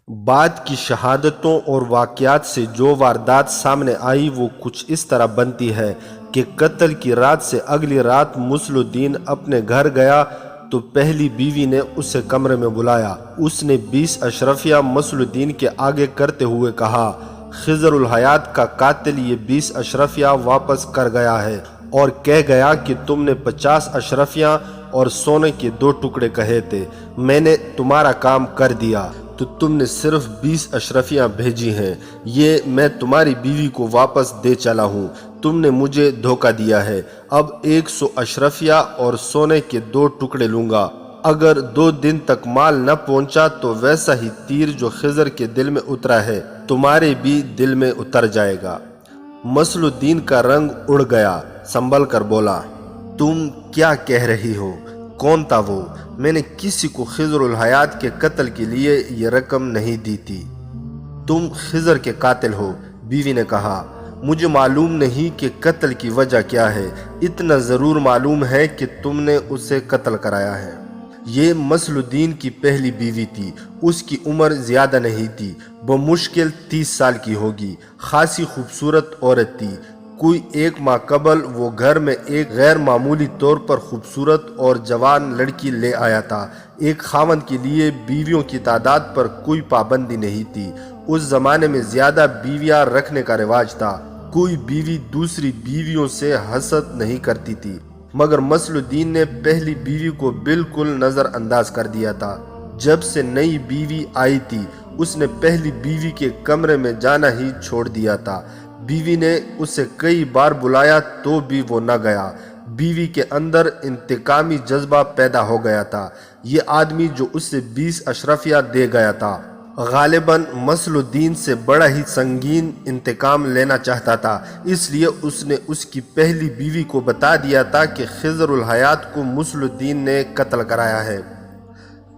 بعد کی شہادتوں اور واقعات سے جو واردات سامنے آئی وہ کچھ اس طرح بنتی ہے کہ قتل کی رات سے اگلی رات مسل الدین اپنے گھر گیا تو پہلی بیوی نے اسے کمرے میں بلایا۔ اس نے 20 اشرفیہ مسل الدین کے آگے کرتے ہوئے کہا، خضر الحیات کا قاتل یہ 20 اشرفیہ واپس کر گیا ہے اور کہہ گیا کہ تم نے 50 اشرفیہ اور سونے کے 2 ٹکڑے کہے تھے، میں نے تمہارا کام کر دیا تو تم نے صرف 20 اشرفیہ بھیجی ہیں، یہ میں تمہاری بیوی کو واپس دے چلا ہوں، تم نے مجھے دھوکہ دیا ہے، اب 100 اشرفیہ اور سونے کے 2 ٹکڑے لوں گا، اگر 2 دن تک مال نہ پہنچا تو ویسا ہی تیر جو خضر کے دل میں اترا ہے تمہارے بھی دل میں اتر جائے گا۔ مسل الدین کا رنگ اڑ گیا، سنبھل کر بولا، تم کیا کہہ رہی ہو؟ کون تھا وہ؟ میں نے کسی کو خضر الحیات کے قتل کے لیے یہ رقم نہیں دی تھی۔ تم خضر کے قاتل ہو، بیوی نے کہا، مجھے معلوم نہیں کہ قتل کی وجہ کیا ہے، اتنا ضرور معلوم ہے کہ تم نے اسے قتل کرایا ہے۔ یہ مسل الدین کی پہلی بیوی تھی، اس کی عمر زیادہ نہیں تھی، بمشکل 30 سال کی ہوگی، خاصی خوبصورت عورت تھی۔ کوئی 1 ماہ قبل وہ گھر میں ایک غیر معمولی طور پر خوبصورت اور جوان لڑکی لے آیا تھا۔ ایک خاوند کے لیے بیویوں کی تعداد پر کوئی پابندی نہیں تھی، اس زمانے میں زیادہ بیویاں رکھنے کا رواج تھا، کوئی بیوی دوسری بیویوں سے حسد نہیں کرتی تھی، مگر مسل الدین نے پہلی بیوی کو بالکل نظر انداز کر دیا تھا۔ جب سے نئی بیوی آئی تھی اس نے پہلی بیوی کے کمرے میں جانا ہی چھوڑ دیا تھا۔ بیوی نے اسے کئی بار بلایا تو بھی وہ نہ گیا۔ بیوی کے اندر انتقامی جذبہ پیدا ہو گیا تھا۔ یہ آدمی جو اسے 20 اشرفیہ دے گیا تھا غالباً مسل الدین سے بڑا ہی سنگین انتقام لینا چاہتا تھا، اس لیے اس نے اس کی پہلی بیوی کو بتا دیا تھا کہ خضر الحیات کو مسل الدین نے قتل کرایا ہے۔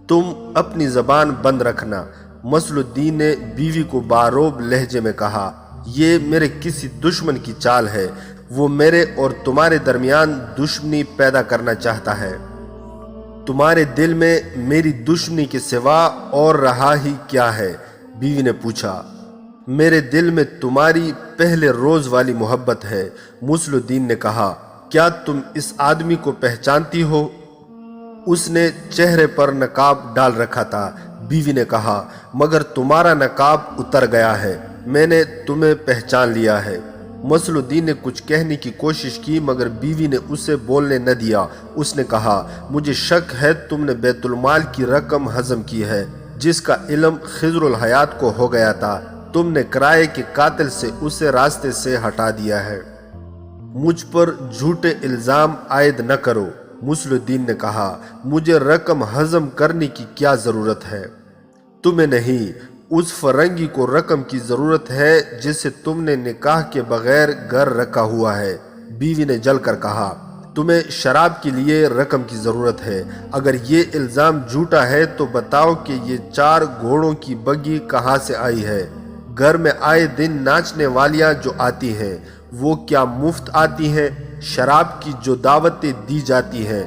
تم اپنی زبان بند رکھنا، مسل الدین نے بیوی کو باروب لہجے میں کہا، یہ میرے کسی دشمن کی چال ہے، وہ میرے اور تمہارے درمیان دشمنی پیدا کرنا چاہتا ہے۔ تمہارے دل میں میری دشمنی کے سوا اور رہا ہی کیا ہے؟ بیوی نے پوچھا۔ میرے دل میں تمہاری پہلے روز والی محبت ہے، مسل الدین نے کہا۔ کیا تم اس آدمی کو پہچانتی ہو؟ اس نے چہرے پر نقاب ڈال رکھا تھا، بیوی نے کہا، مگر تمہارا نقاب اتر گیا ہے، میں نے تمہیں پہچان لیا ہے۔ مسل الدین نے کچھ کہنے کی کوشش کی مگر بیوی نے اسے بولنے نہ دیا۔ اس نے کہا، مجھے شک ہے تم نے بیت المال کی رقم ہضم کی ہے جس کا علم خضر الحیات کو ہو گیا تھا، تم نے کرائے کے قاتل سے اسے راستے سے ہٹا دیا ہے۔ مجھ پر جھوٹے الزام عائد نہ کرو، مسل الدین نے کہا، مجھے رقم ہضم کرنے کی کیا ضرورت ہے؟ تمہیں نہیں، اس فرنگی کو رقم کی ضرورت ہے جسے تم نے نکاح کے بغیر گھر رکھا ہوا ہے۔ بیوی نے جل کر کہا، تمہیں شراب کے لیے رقم کی ضرورت ہے، اگر یہ الزام جھوٹا ہے تو بتاؤ کہ یہ 4 گھوڑوں کی بگی کہاں سے آئی ہے؟ گھر میں آئے دن ناچنے والیاں جو آتی ہیں وہ کیا مفت آتی ہیں؟ شراب کی جو دعوتیں دی جاتی ہیں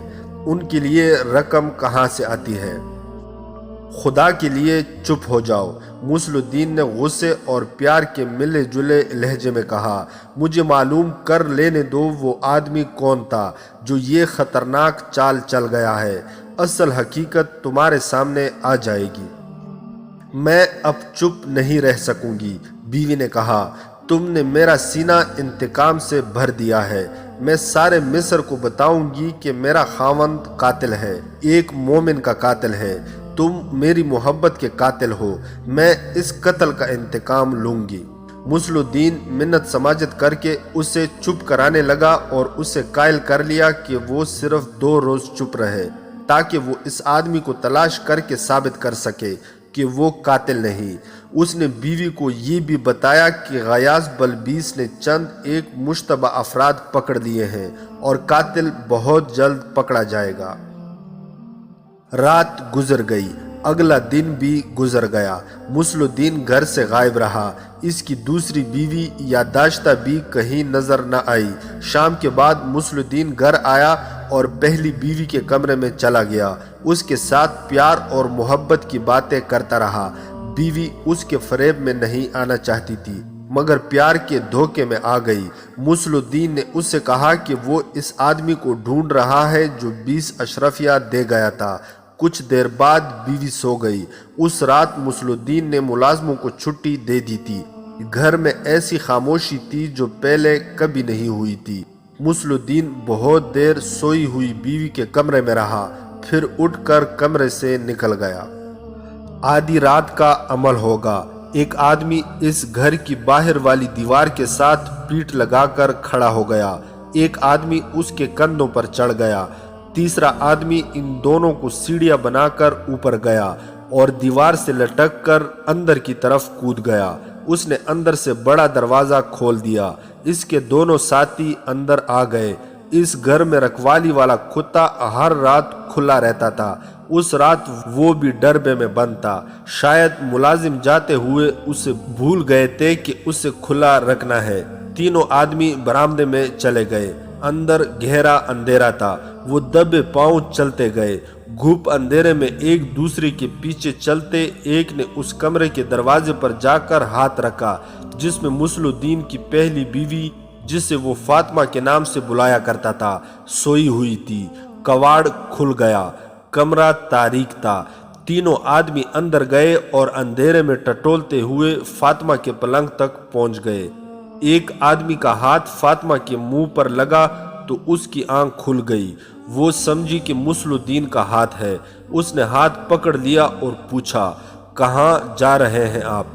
ان کے لیے رقم کہاں سے آتی ہے؟ خدا کے لیے چپ ہو جاؤ، مسل الدین نے غصے اور پیار کے ملے جلے لہجے میں کہا، مجھے معلوم کر لینے دو وہ آدمی کون تھا جو یہ خطرناک چال چل گیا ہے، اصل حقیقت تمہارے سامنے آ جائے گی۔ میں اب چپ نہیں رہ سکوں گی، بیوی نے کہا، تم نے میرا سینہ انتقام سے بھر دیا ہے، میں سارے مصر کو بتاؤں گی کہ میرا خاوند قاتل ہے، ایک مومن کا قاتل ہے، تم میری محبت کے قاتل ہو، میں اس قتل کا انتقام لوں گی۔ مسل الدین منت سماجت کر کے اسے چپ کرانے لگا اور اسے قائل کر لیا کہ وہ صرف 2 روز چپ رہے تاکہ وہ اس آدمی کو تلاش کر کے ثابت کر سکے کہ وہ قاتل نہیں۔ اس نے بیوی کو یہ بھی بتایا کہ غیاث بلبیس نے چند ایک مشتبہ افراد پکڑ لیے ہیں اور قاتل بہت جلد پکڑا جائے گا۔ رات گزر گئی، اگلا دن بھی گزر گیا، مسل الدین گھر سے غائب رہا، اس کی دوسری بیوی یادداشتہ بھی کہیں نظر نہ آئی۔ شام کے بعد مسل الدین گھر آیا اور پہلی بیوی کے کمرے میں چلا گیا، اس کے ساتھ پیار اور محبت کی باتیں کرتا رہا۔ بیوی اس کے فریب میں نہیں آنا چاہتی تھی مگر پیار کے دھوکے میں آ گئی۔ مسل الدین نے اس سے کہا کہ وہ اس آدمی کو ڈھونڈ رہا ہے جو 20 اشرفیہ دے گیا تھا۔ کچھ دیر بعد بیوی سو گئی۔ اس رات مسل الدین نے ملازموں کو چھٹی دے دی تھی۔ گھر میں ایسی خاموشی تھی جو پہلے کبھی نہیں ہوئی تھی۔ مسل الدین بہت دیر سوئی ہوئی بیوی کے کمرے میں رہا، پھر اٹھ کر کمرے سے نکل گیا۔ آدھی رات کا عمل ہوگا۔ ایک آدمی اس گھر کی باہر والی دیوار کے ساتھ پیٹھ لگا کر کھڑا ہو گیا۔ ایک آدمی اس کے کندھوں پر چڑھ گیا۔ تیسرا آدمی ان دونوں کو سیڑھیاں بنا کر اوپر گیا اور دیوار سے لٹک کر اندر کی طرف کود گیا۔ اس نے اندر سے بڑا دروازہ کھول دیا۔ اس کے دونوں ساتھی اندر آ گئے۔ اس گھر میں رکھوالی والا کتا ہر رات کھلا رہتا تھا۔ اس رات وہ بھی ڈربے میں بند تھا۔ شاید ملازم جاتے ہوئے اسے بھول گئے تھے کہ اسے کھلا رکھنا ہے۔ تینوں آدمی برآمدے میں چلے گئے۔ اندر گہرا اندھیرا تھا۔ وہ دبے پاؤں چلتے گئے۔ گھوپ اندھیرے میں ایک دوسرے کے پیچھے چلتے ایک نے اس کمرے کے دروازے پر جا کر ہاتھ رکھا جس میں مسل الدین کی پہلی بیوی، جسے وہ فاطمہ کے نام سے بلایا کرتا تھا، سوئی ہوئی تھی۔ کواڑ کھل گیا۔ کمرہ تاریک تھا۔ تینوں آدمی اندر گئے اور اندھیرے میں ٹٹولتے ہوئے فاطمہ کے پلنگ تک پہنچ گئے۔ ایک آدمی کا ہاتھ فاطمہ کے منہ پر لگا تو اس کی آنکھ کھل گئی۔ وہ سمجھی کہ مسل الدین کا ہاتھ ہے۔ اس نے ہاتھ پکڑ لیا اور پوچھا، کہاں جا رہے ہیں آپ؟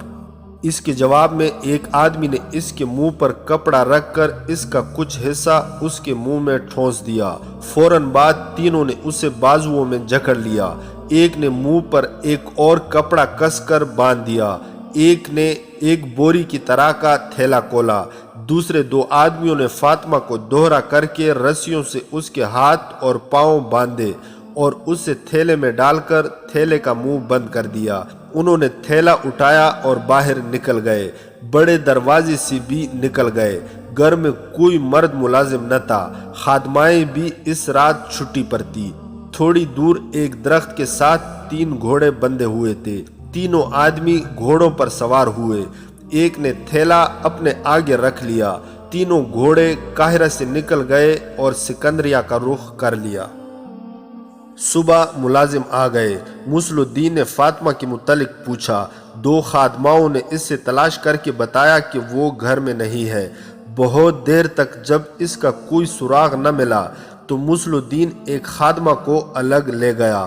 اس کے جواب میں ایک آدمی نے اس کے منہ پر کپڑا رکھ کر اس کا کچھ حصہ اس کے منہ میں ٹھونس دیا۔ فوراً بعد تینوں نے اسے بازوؤں میں جکڑ لیا۔ ایک نے منہ پر ایک اور کپڑا کس کر باندھ دیا۔ ایک نے ایک بوری کی طرح کا تھیلا کھولا۔ دوسرے دو آدمیوں نے فاطمہ کو دوہرا کر کے رسیوں سے اس کے ہاتھ اور پاؤں باندھے اور اسے تھیلے میں ڈال کر تھیلے کا منہ بند کر دیا۔ انہوں نے تھیلا اٹھایا اور باہر نکل گئے۔ بڑے دروازے سے بھی نکل گئے۔ گھر میں کوئی مرد ملازم نہ تھا۔ خادمائیں بھی اس رات چھٹی پر تھی۔ تھوڑی دور ایک درخت کے ساتھ 3 گھوڑے بندھے ہوئے تھے۔ تینوں آدمی گھوڑوں پر سوار ہوئے۔ ایک نے تھیلا اپنے آگے رکھ لیا۔ تینوں گھوڑے قاہرہ سے نکل گئے اور سکندریہ کا رخ کر لیا۔ صبح ملازم آ گئے۔ مسل الدین نے فاطمہ کے متعلق پوچھا۔ 2 خادماؤں نے اس سے تلاش کر کے بتایا کہ وہ گھر میں نہیں ہے۔ بہت دیر تک جب اس کا کوئی سراغ نہ ملا تو مسل الدین ایک خادمہ کو الگ لے گیا۔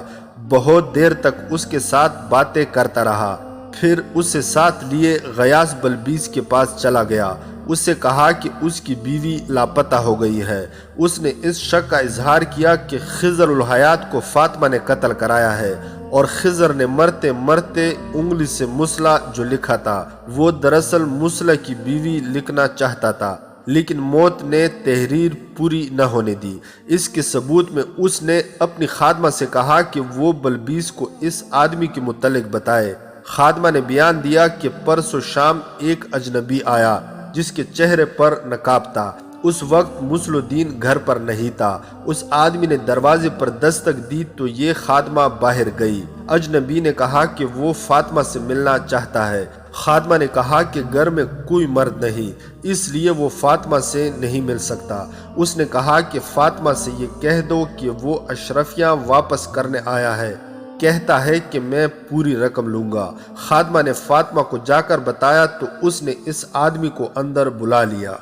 بہت دیر تک اس کے ساتھ باتیں کرتا رہا، پھر اسے ساتھ لیے غیاث بلبیس کے پاس چلا گیا۔ اس سے کہا کہ اس کی بیوی لاپتہ ہو گئی ہے۔ اس نے اس شک کا اظہار کیا کہ خضر الحیات کو فاطمہ نے قتل کرایا ہے اور خضر نے مرتے مرتے انگلی سے مسلح جو لکھا تھا وہ دراصل مسلح کی بیوی لکھنا چاہتا تھا، لیکن موت نے تحریر پوری نہ ہونے دی۔ اس کے ثبوت میں اس نے اپنی خادمہ سے کہا کہ وہ بلبیس کو اس آدمی کے متعلق بتائے۔ خادمہ نے بیان دیا کہ پرسوں شام ایک اجنبی آیا جس کے چہرے پر نقاب تھا۔ اس وقت مسل الدین گھر پر نہیں تھا۔ اس آدمی نے دروازے پر دستک دی تو یہ خادمہ باہر گئی۔ اجنبی نے کہا کہ وہ فاطمہ سے ملنا چاہتا ہے۔ خادمہ نے کہا کہ گھر میں کوئی مرد نہیں، اس لیے وہ فاطمہ سے نہیں مل سکتا۔ اس نے کہا کہ فاطمہ سے یہ کہہ دو کہ وہ اشرفیہ واپس کرنے آیا ہے، کہتا ہے کہ میں پوری رقم لوں گا۔ خادمہ نے فاطمہ کو جا کر بتایا تو اس نے اس آدمی کو اندر بلا لیا۔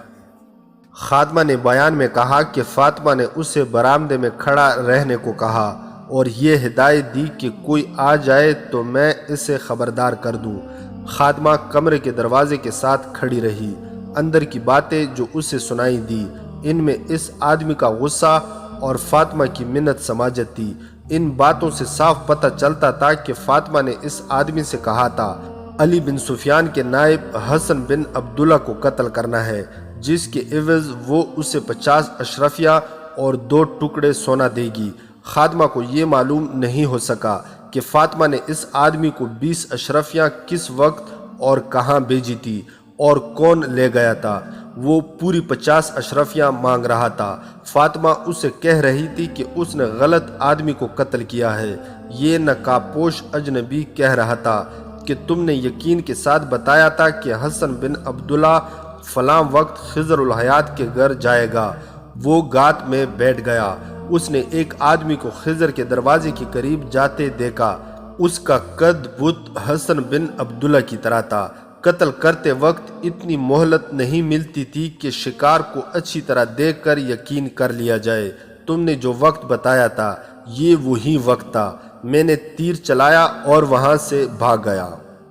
خادمہ نے بیان میں کہا کہ فاطمہ نے اسے برآمدے میں کھڑا رہنے کو کہا اور یہ ہدایت دی کہ کوئی آ جائے تو میں اسے خبردار کر دوں۔ خادمہ کمرے کے دروازے کے ساتھ کھڑی رہی۔ اندر کی باتیں جو اسے سنائی دی ان میں اس آدمی کا غصہ اور فاطمہ کی منت سماجت تھی۔ ان باتوں سے صاف پتہ چلتا تھا کہ فاطمہ نے اس آدمی سے کہا تھا علی بن سفیان کے نائب حسن بن عبداللہ کو قتل کرنا ہے، جس کے عوض وہ اسے 50 اشرفیہ اور 2 ٹکڑے سونا دے گی۔ خادمہ کو یہ معلوم نہیں ہو سکا کہ فاطمہ نے اس آدمی کو 20 اشرفیہ کس وقت اور کہاں بھیجی تھی اور کون لے گیا تھا۔ وہ پوری 50 اشرفیہ مانگ رہا تھا۔ فاطمہ اسے کہہ رہی تھی کہ اس نے غلط آدمی کو قتل کیا ہے۔ یہ نقاب پوش اجنبی کہہ رہا تھا کہ تم نے یقین کے ساتھ بتایا تھا کہ حسن بن عبداللہ فلاں وقت خضر الحیات کے گھر جائے گا۔ وہ گات میں بیٹھ گیا۔ اس نے ایک آدمی کو خضر کے دروازے کے قریب جاتے دیکھا۔ اس کا قد بت حسن بن عبداللہ کی طرح تھا۔ قتل کرتے وقت اتنی مہلت نہیں ملتی تھی کہ شکار کو اچھی طرح دیکھ کر یقین کر لیا جائے۔ تم نے جو وقت بتایا تھا یہ وہی وقت تھا۔ میں نے تیر چلایا اور وہاں سے بھاگ گیا۔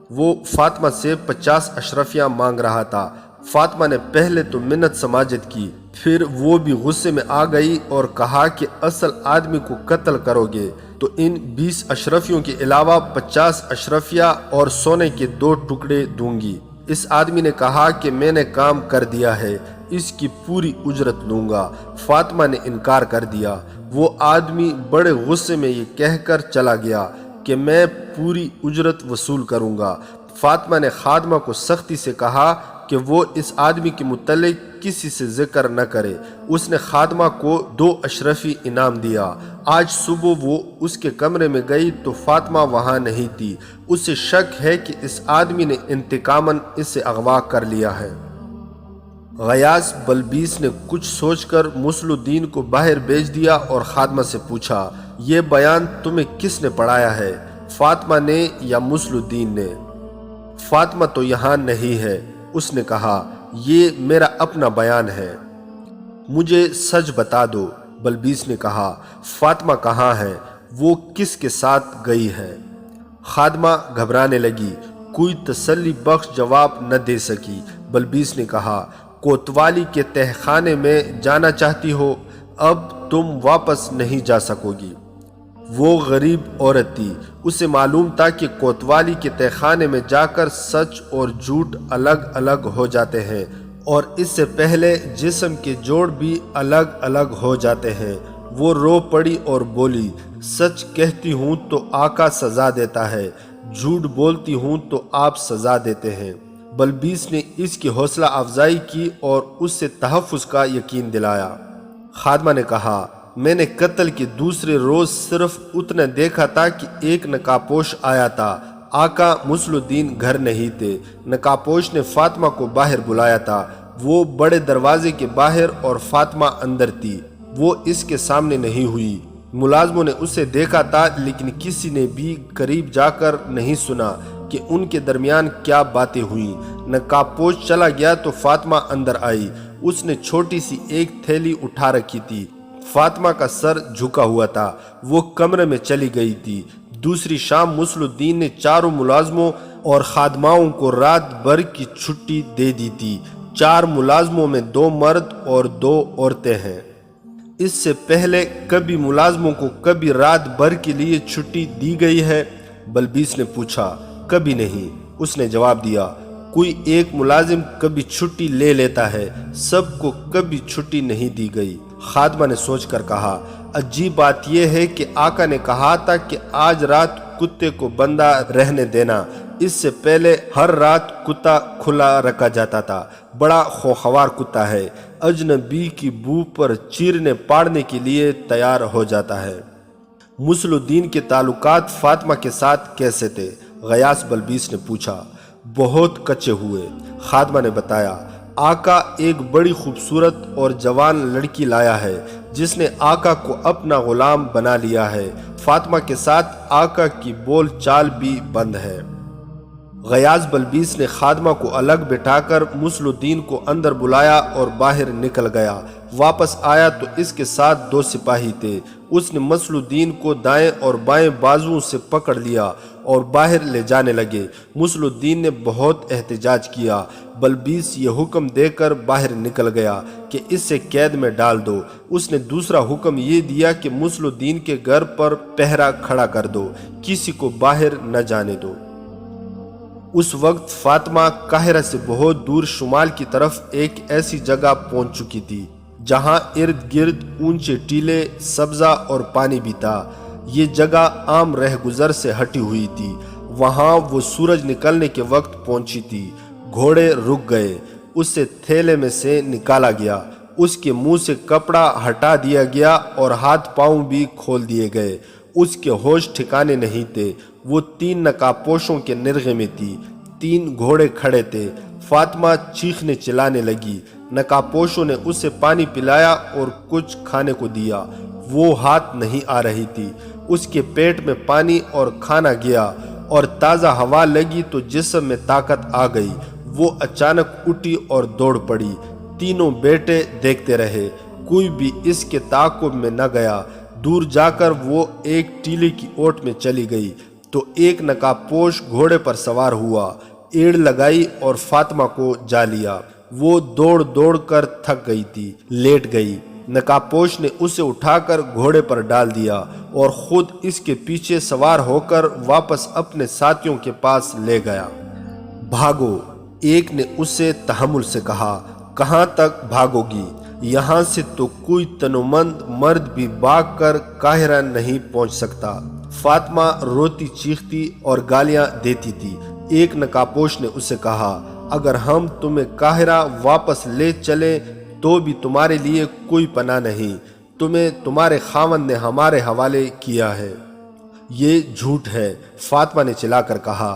وہ فاطمہ سے 50 اشرفیاں مانگ رہا تھا۔ فاطمہ نے پہلے تو منت سماجت کی، پھر وہ بھی غصے میں آ گئی اور کہا کہ اصل آدمی کو قتل کرو گے تو ان 20 اشرفیوں کے علاوہ 50 اشرفیہ اور سونے کے 2 ٹکڑے دوں گی۔ اس آدمی نے کہا کہ میں نے کام کر دیا ہے، اس کی پوری اجرت لوں گا۔ فاطمہ نے انکار کر دیا۔ وہ آدمی بڑے غصے میں یہ کہہ کر چلا گیا کہ میں پوری اجرت وصول کروں گا۔ فاطمہ نے خادمہ کو سختی سے کہا کہ وہ اس آدمی کے متعلق کسی سے ذکر نہ کرے۔ اس نے خادمہ کو 2 اشرفی انعام دیا۔ آج صبح وہ اس کے کمرے میں گئی تو فاطمہ وہاں نہیں تھی۔ اسے شک ہے کہ اس آدمی نے انتقاماً اسے اغوا کر لیا ہے۔ غیاث بلبیس نے کچھ سوچ کر مسل الدین کو باہر بھیج دیا اور خادمہ سے پوچھا، یہ بیان تمہیں کس نے پڑھایا ہے، فاطمہ نے یا مسل الدین نے؟ فاطمہ تو یہاں نہیں ہے۔ اس نے کہا، یہ میرا اپنا بیان ہے، مجھے سچ بتا دو۔ بلبیس نے کہا، فاطمہ کہاں ہے؟ وہ کس کے ساتھ گئی ہے؟ خادمہ گھبرانے لگی، کوئی تسلی بخش جواب نہ دے سکی۔ بلبیس نے کہا، کوتوالی کے تہ خانے میں جانا چاہتی ہو؟ اب تم واپس نہیں جا سکو گی۔ وہ غریب عورت تھی۔ اسے معلوم تھا کہ کوتوالی کے تہ خانے میں جا کر سچ اور جھوٹ الگ الگ ہو جاتے ہیں اور اس سے پہلے جسم کے جوڑ بھی الگ الگ ہو جاتے ہیں۔ وہ رو پڑی اور بولی، سچ کہتی ہوں تو آقا سزا دیتا ہے، جھوٹ بولتی ہوں تو آپ سزا دیتے ہیں۔ بلبیس نے اس کی حوصلہ افزائی کی اور اس سے تحفظ کا یقین دلایا۔ خادمہ نے کہا، میں نے قتل کے دوسرے روز صرف اتنا دیکھا تھا کہ ایک نقابپوش آیا تھا۔ آقا مسل الدین گھر نہیں تھے۔ نقابپوش نے فاطمہ کو باہر بلایا تھا۔ وہ بڑے دروازے کے باہر اور فاطمہ اندر تھی۔ وہ اس کے سامنے نہیں ہوئی۔ ملازموں نے اسے دیکھا تھا لیکن کسی نے بھی قریب جا کر نہیں سنا کہ ان کے درمیان کیا باتیں ہوئیں۔ نقابپوش چلا گیا تو فاطمہ اندر آئی۔ اس نے چھوٹی سی ایک تھیلی اٹھا رکھی تھی۔ فاطمہ کا سر جھکا ہوا تھا۔ وہ کمرے میں چلی گئی تھی۔ دوسری شام مسل الدین نے 4 ملازموں اور خادماؤں کو رات بھر کی چھٹی دے دی تھی۔ 4 ملازموں میں 2 مرد اور 2 عورتیں ہیں۔ اس سے پہلے کبھی ملازموں کو کبھی رات بھر کے لیے چھٹی دی گئی ہے؟ بلبیس نے پوچھا۔ کبھی نہیں، اس نے جواب دیا۔ کوئی ایک ملازم کبھی چھٹی لے لیتا ہے، سب کو کبھی چھٹی نہیں دی گئی۔ خادمہ نے سوچ کر کہا، عجیب بات یہ ہے کہ آقا نے کہا تھا کہ آج رات کتے کو بندہ رہنے دینا۔ اس سے پہلے ہر رات کتا کھلا رکھا جاتا تھا۔ بڑا خوخوار کتا ہے، اجنبی کی بو پر چیرنے پاڑنے کے لیے تیار ہو جاتا ہے۔ مسل الدین کے تعلقات فاطمہ کے ساتھ کیسے تھے؟ غیاث بلبیس نے پوچھا۔ بہت کچے ہوئے، خادمہ نے بتایا۔ آقا ایک بڑی خوبصورت اور جوان لڑکی لایا ہے جس نے آقا کو اپنا غلام بنا لیا ہے۔ فاطمہ کے ساتھ آقا کی بول چال بھی بند ہے۔ غیاث بلبیس نے خادمہ کو الگ بٹھا کر مسل الدین کو اندر بلایا اور باہر نکل گیا۔ واپس آیا تو اس کے ساتھ 2 سپاہی تھے۔ اس نے مسل الدین کو دائیں اور بائیں بازوؤں سے پکڑ لیا اور باہر لے جانے لگے۔ مسل الدین نے بہت احتجاج کیا۔ بلبیس یہ حکم دے کر باہر نکل گیا کہ اس سے قید میں ڈال دو۔ اس نے دوسرا حکم یہ دیا کہ مسل الدین کے گھر پر پہرا کھڑا کر دو، کسی کو باہر نہ جانے دو۔ اس وقت فاطمہ قاہرہ سے بہت دور شمال کی طرف ایک ایسی جگہ پہنچ چکی تھی جہاں ارد گرد اونچے ٹیلے، سبزہ اور پانی بھی تھا۔ یہ جگہ عام رہ گزر سے ہٹی ہوئی تھی۔ وہاں وہ سورج نکلنے کے وقت پہنچی تھی۔ گھوڑے رک گئے۔ اسے تھیلے میں سے نکالا گیا۔ اس کے منہ سے کپڑا ہٹا دیا گیا اور ہاتھ پاؤں بھی کھول دیے گئے۔ اس کے ہوش ٹھکانے نہیں تھے۔ وہ 3 نقابپوشوں کے نرغے میں تھی۔ 3 گھوڑے کھڑے تھے۔ فاطمہ چیخنے چلانے لگی۔ نقابپوشوں نے اسے پانی پلایا اور کچھ کھانے کو دیا۔ وہ ہاتھ نہیں آ رہی تھی۔ اس کے پیٹ میں پانی اور کھانا گیا اور تازہ ہوا لگی تو جسم میں طاقت آ گئی۔ وہ اچانک اٹھی اور دوڑ پڑی۔ تینوں بیٹے دیکھتے رہے، کوئی بھی اس کے تعاقب میں نہ گیا۔ دور جا کر وہ ایک ٹیلے کی اوٹ میں چلی گئی تو ایک نقابپوش گھوڑے پر سوار ہوا، ایڑ لگائی اور فاطمہ کو جا لیا۔ وہ دوڑ دوڑ کر تھک گئی تھی، لیٹ گئی۔ نقابپوش نے اسے اٹھا کر گھوڑے پر ڈال دیا اور خود اس کے پیچھے سوار ہو کر واپس اپنے ساتھیوں کے پاس لے گیا۔ بھاگو، ایک نے اسے تحمل سے کہا۔ کہاں تک بھاگو گی؟ یہاں سے تو کوئی تنومند مرد بھی بھاگ کر قاہرہ نہیں پہنچ سکتا۔ فاطمہ روتی چیختی اور گالیاں دیتی تھی۔ ایک نقابپوش نے اسے کہا، اگر ہم تمہیں قاہرہ واپس لے چلیں تو بھی تمہارے لیے کوئی پناہ نہیں۔ تمہیں تمہارے خاوند نے ہمارے حوالے کیا ہے۔ یہ جھوٹ ہے، فاطمہ نے چلا کر کہا۔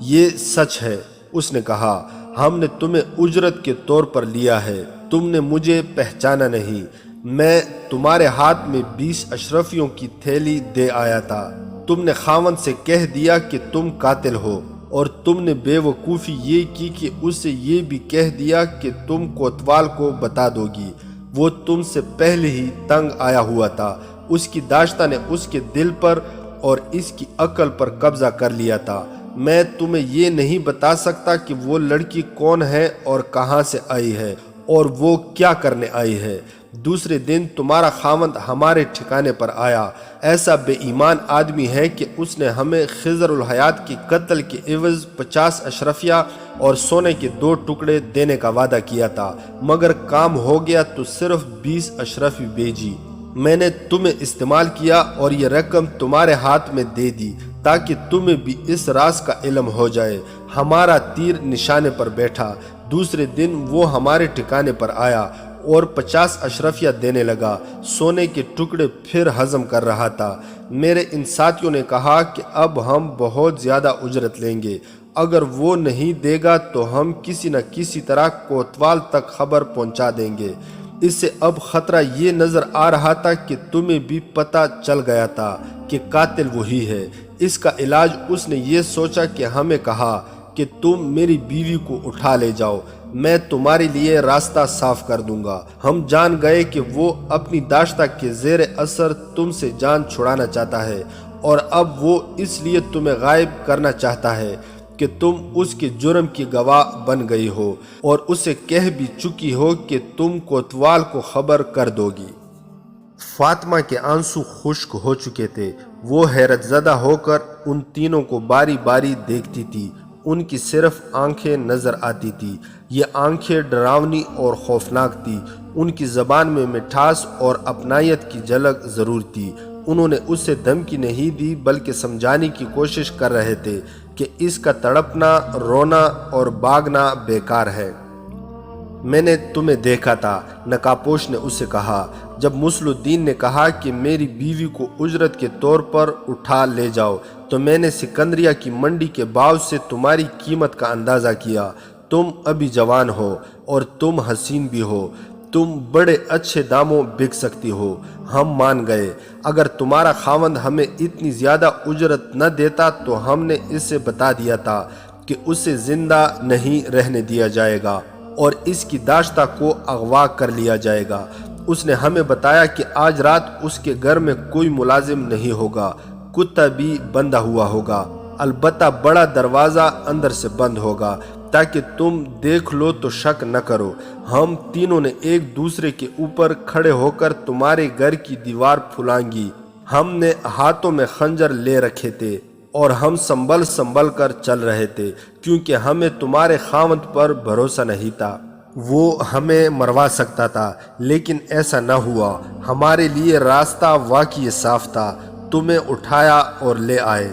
یہ سچ ہے، اس نے کہا، ہم نے تمہیں اجرت کے طور پر لیا ہے، تم نے مجھے پہچانا نہیں۔ میں تمہارے ہاتھ میں 20 اشرفیوں کی تھیلی دے آیا تھا۔ تم نے خاوند سے کہہ دیا کہ تم قاتل ہو، اور تم نے بے وقوفی یہ کی کہ اسے یہ بھی کہہ دیا کہ تم کوتوال کو بتا دو گی۔ وہ تم سے پہلے ہی تنگ آیا ہوا تھا۔ اس کی داشتہ نے اس کے دل پر اور اس کی عقل پر قبضہ کر لیا تھا۔ میں تمہیں یہ نہیں بتا سکتا کہ وہ لڑکی کون ہے اور کہاں سے آئی ہے اور وہ کیا کرنے آئی ہے۔ دوسرے دن تمہارا خاوند ہمارے ٹھکانے پر آیا۔ ایسا بے ایمان آدمی ہے کہ اس نے ہمیں خضر الحیات کے قتل کے عوض 50 اشرفیہ اور سونے کے 2 ٹکڑے دینے کا وعدہ کیا تھا، مگر کام ہو گیا تو صرف 20 اشرفی بھیجی۔ میں نے تمہیں استعمال کیا اور یہ رقم تمہارے ہاتھ میں دے دی تاکہ تمہیں بھی اس راز کا علم ہو جائے۔ ہمارا تیر نشانے پر بیٹھا۔ دوسرے دن وہ ہمارے ٹھکانے پر آیا اور 50 اشرفیہ دینے لگا۔ سونے کے ٹکڑے پھر ہضم کر رہا تھا۔ میرے ان ساتھیوں نے کہا کہ اب ہم بہت زیادہ اجرت لیں گے، اگر وہ نہیں دے گا تو ہم کسی نہ کسی طرح کوتوال تک خبر پہنچا دیں گے۔ اس سے اب خطرہ یہ نظر آ رہا تھا کہ تمہیں بھی پتہ چل گیا تھا کہ قاتل وہی ہے۔ اس کا علاج اس نے یہ سوچا کہ ہمیں کہا کہ تم میری بیوی کو اٹھا لے جاؤ، میں تمہارے لیے راستہ صاف کر دوں گا۔ ہم جان گئے کہ وہ اپنی داشتہ کے زیر اثر تم سے جان چھڑانا چاہتا ہے، اور اب وہ اس لیے تمہیں غائب کرنا چاہتا ہے کہ تم اس کے جرم کی گواہ بن گئی ہو اور اسے کہہ بھی چکی ہو کہ تم کوتوال کو خبر کر دو گی۔ فاطمہ کے آنسو خشک ہو چکے تھے۔ وہ حیرت زدہ ہو کر ان تینوں کو باری باری دیکھتی تھی۔ ان کی صرف آنکھیں نظر آتی تھی۔ یہ آنکھیں ڈراؤنی اور خوفناک تھی۔ ان کی زبان میں مٹھاس اور اپنائیت کی جھلک ضرور تھی۔ انہوں نے اسے دھمکی نہیں دی بلکہ سمجھانے کی کوشش کر رہے تھے کہ اس کا تڑپنا، رونا اور بھاگنا بیکار ہے۔ میں نے تمہیں دیکھا تھا، نقابپوش نے اسے کہا، جب مسل الدین نے کہا کہ میری بیوی کو اجرت کے طور پر اٹھا لے جاؤ تو میں نے سکندریہ کی منڈی کے بھاؤ سے تمہاری قیمت کا اندازہ کیا۔ تم ابھی جوان ہو اور تم حسین بھی ہو، تم بڑے اچھے داموں بک سکتی ہو۔ ہم مان گئے۔ اگر تمہارا خاوند ہمیں اتنی زیادہ اجرت نہ دیتا تو ہم نے اسے بتا دیا تھا کہ اسے زندہ نہیں رہنے دیا جائے گا اور اس کی داشتہ کو اغوا کر لیا جائے گا۔ اس نے ہمیں بتایا کہ آج رات اس کے گھر میں کوئی ملازم نہیں ہوگا، کتا بھی بندھا ہوا ہوگا، البتہ بڑا دروازہ اندر سے بند ہوگا تاکہ تم دیکھ لو تو شک نہ کرو۔ ہم تینوں نے ایک دوسرے کے اوپر کھڑے ہو کر تمہارے گھر کی دیوار پھلانگی۔ ہم نے ہاتھوں میں خنجر لے رکھے تھے اور ہم سنبھل کر چل رہے تھے کیونکہ ہمیں تمہارے خاوند پر بھروسہ نہیں تھا۔ وہ ہمیں مروا سکتا تھا لیکن ایسا نہ ہوا۔ ہمارے لیے راستہ واقعی صاف تھا۔ تمہیں اٹھایا اور لے آئے۔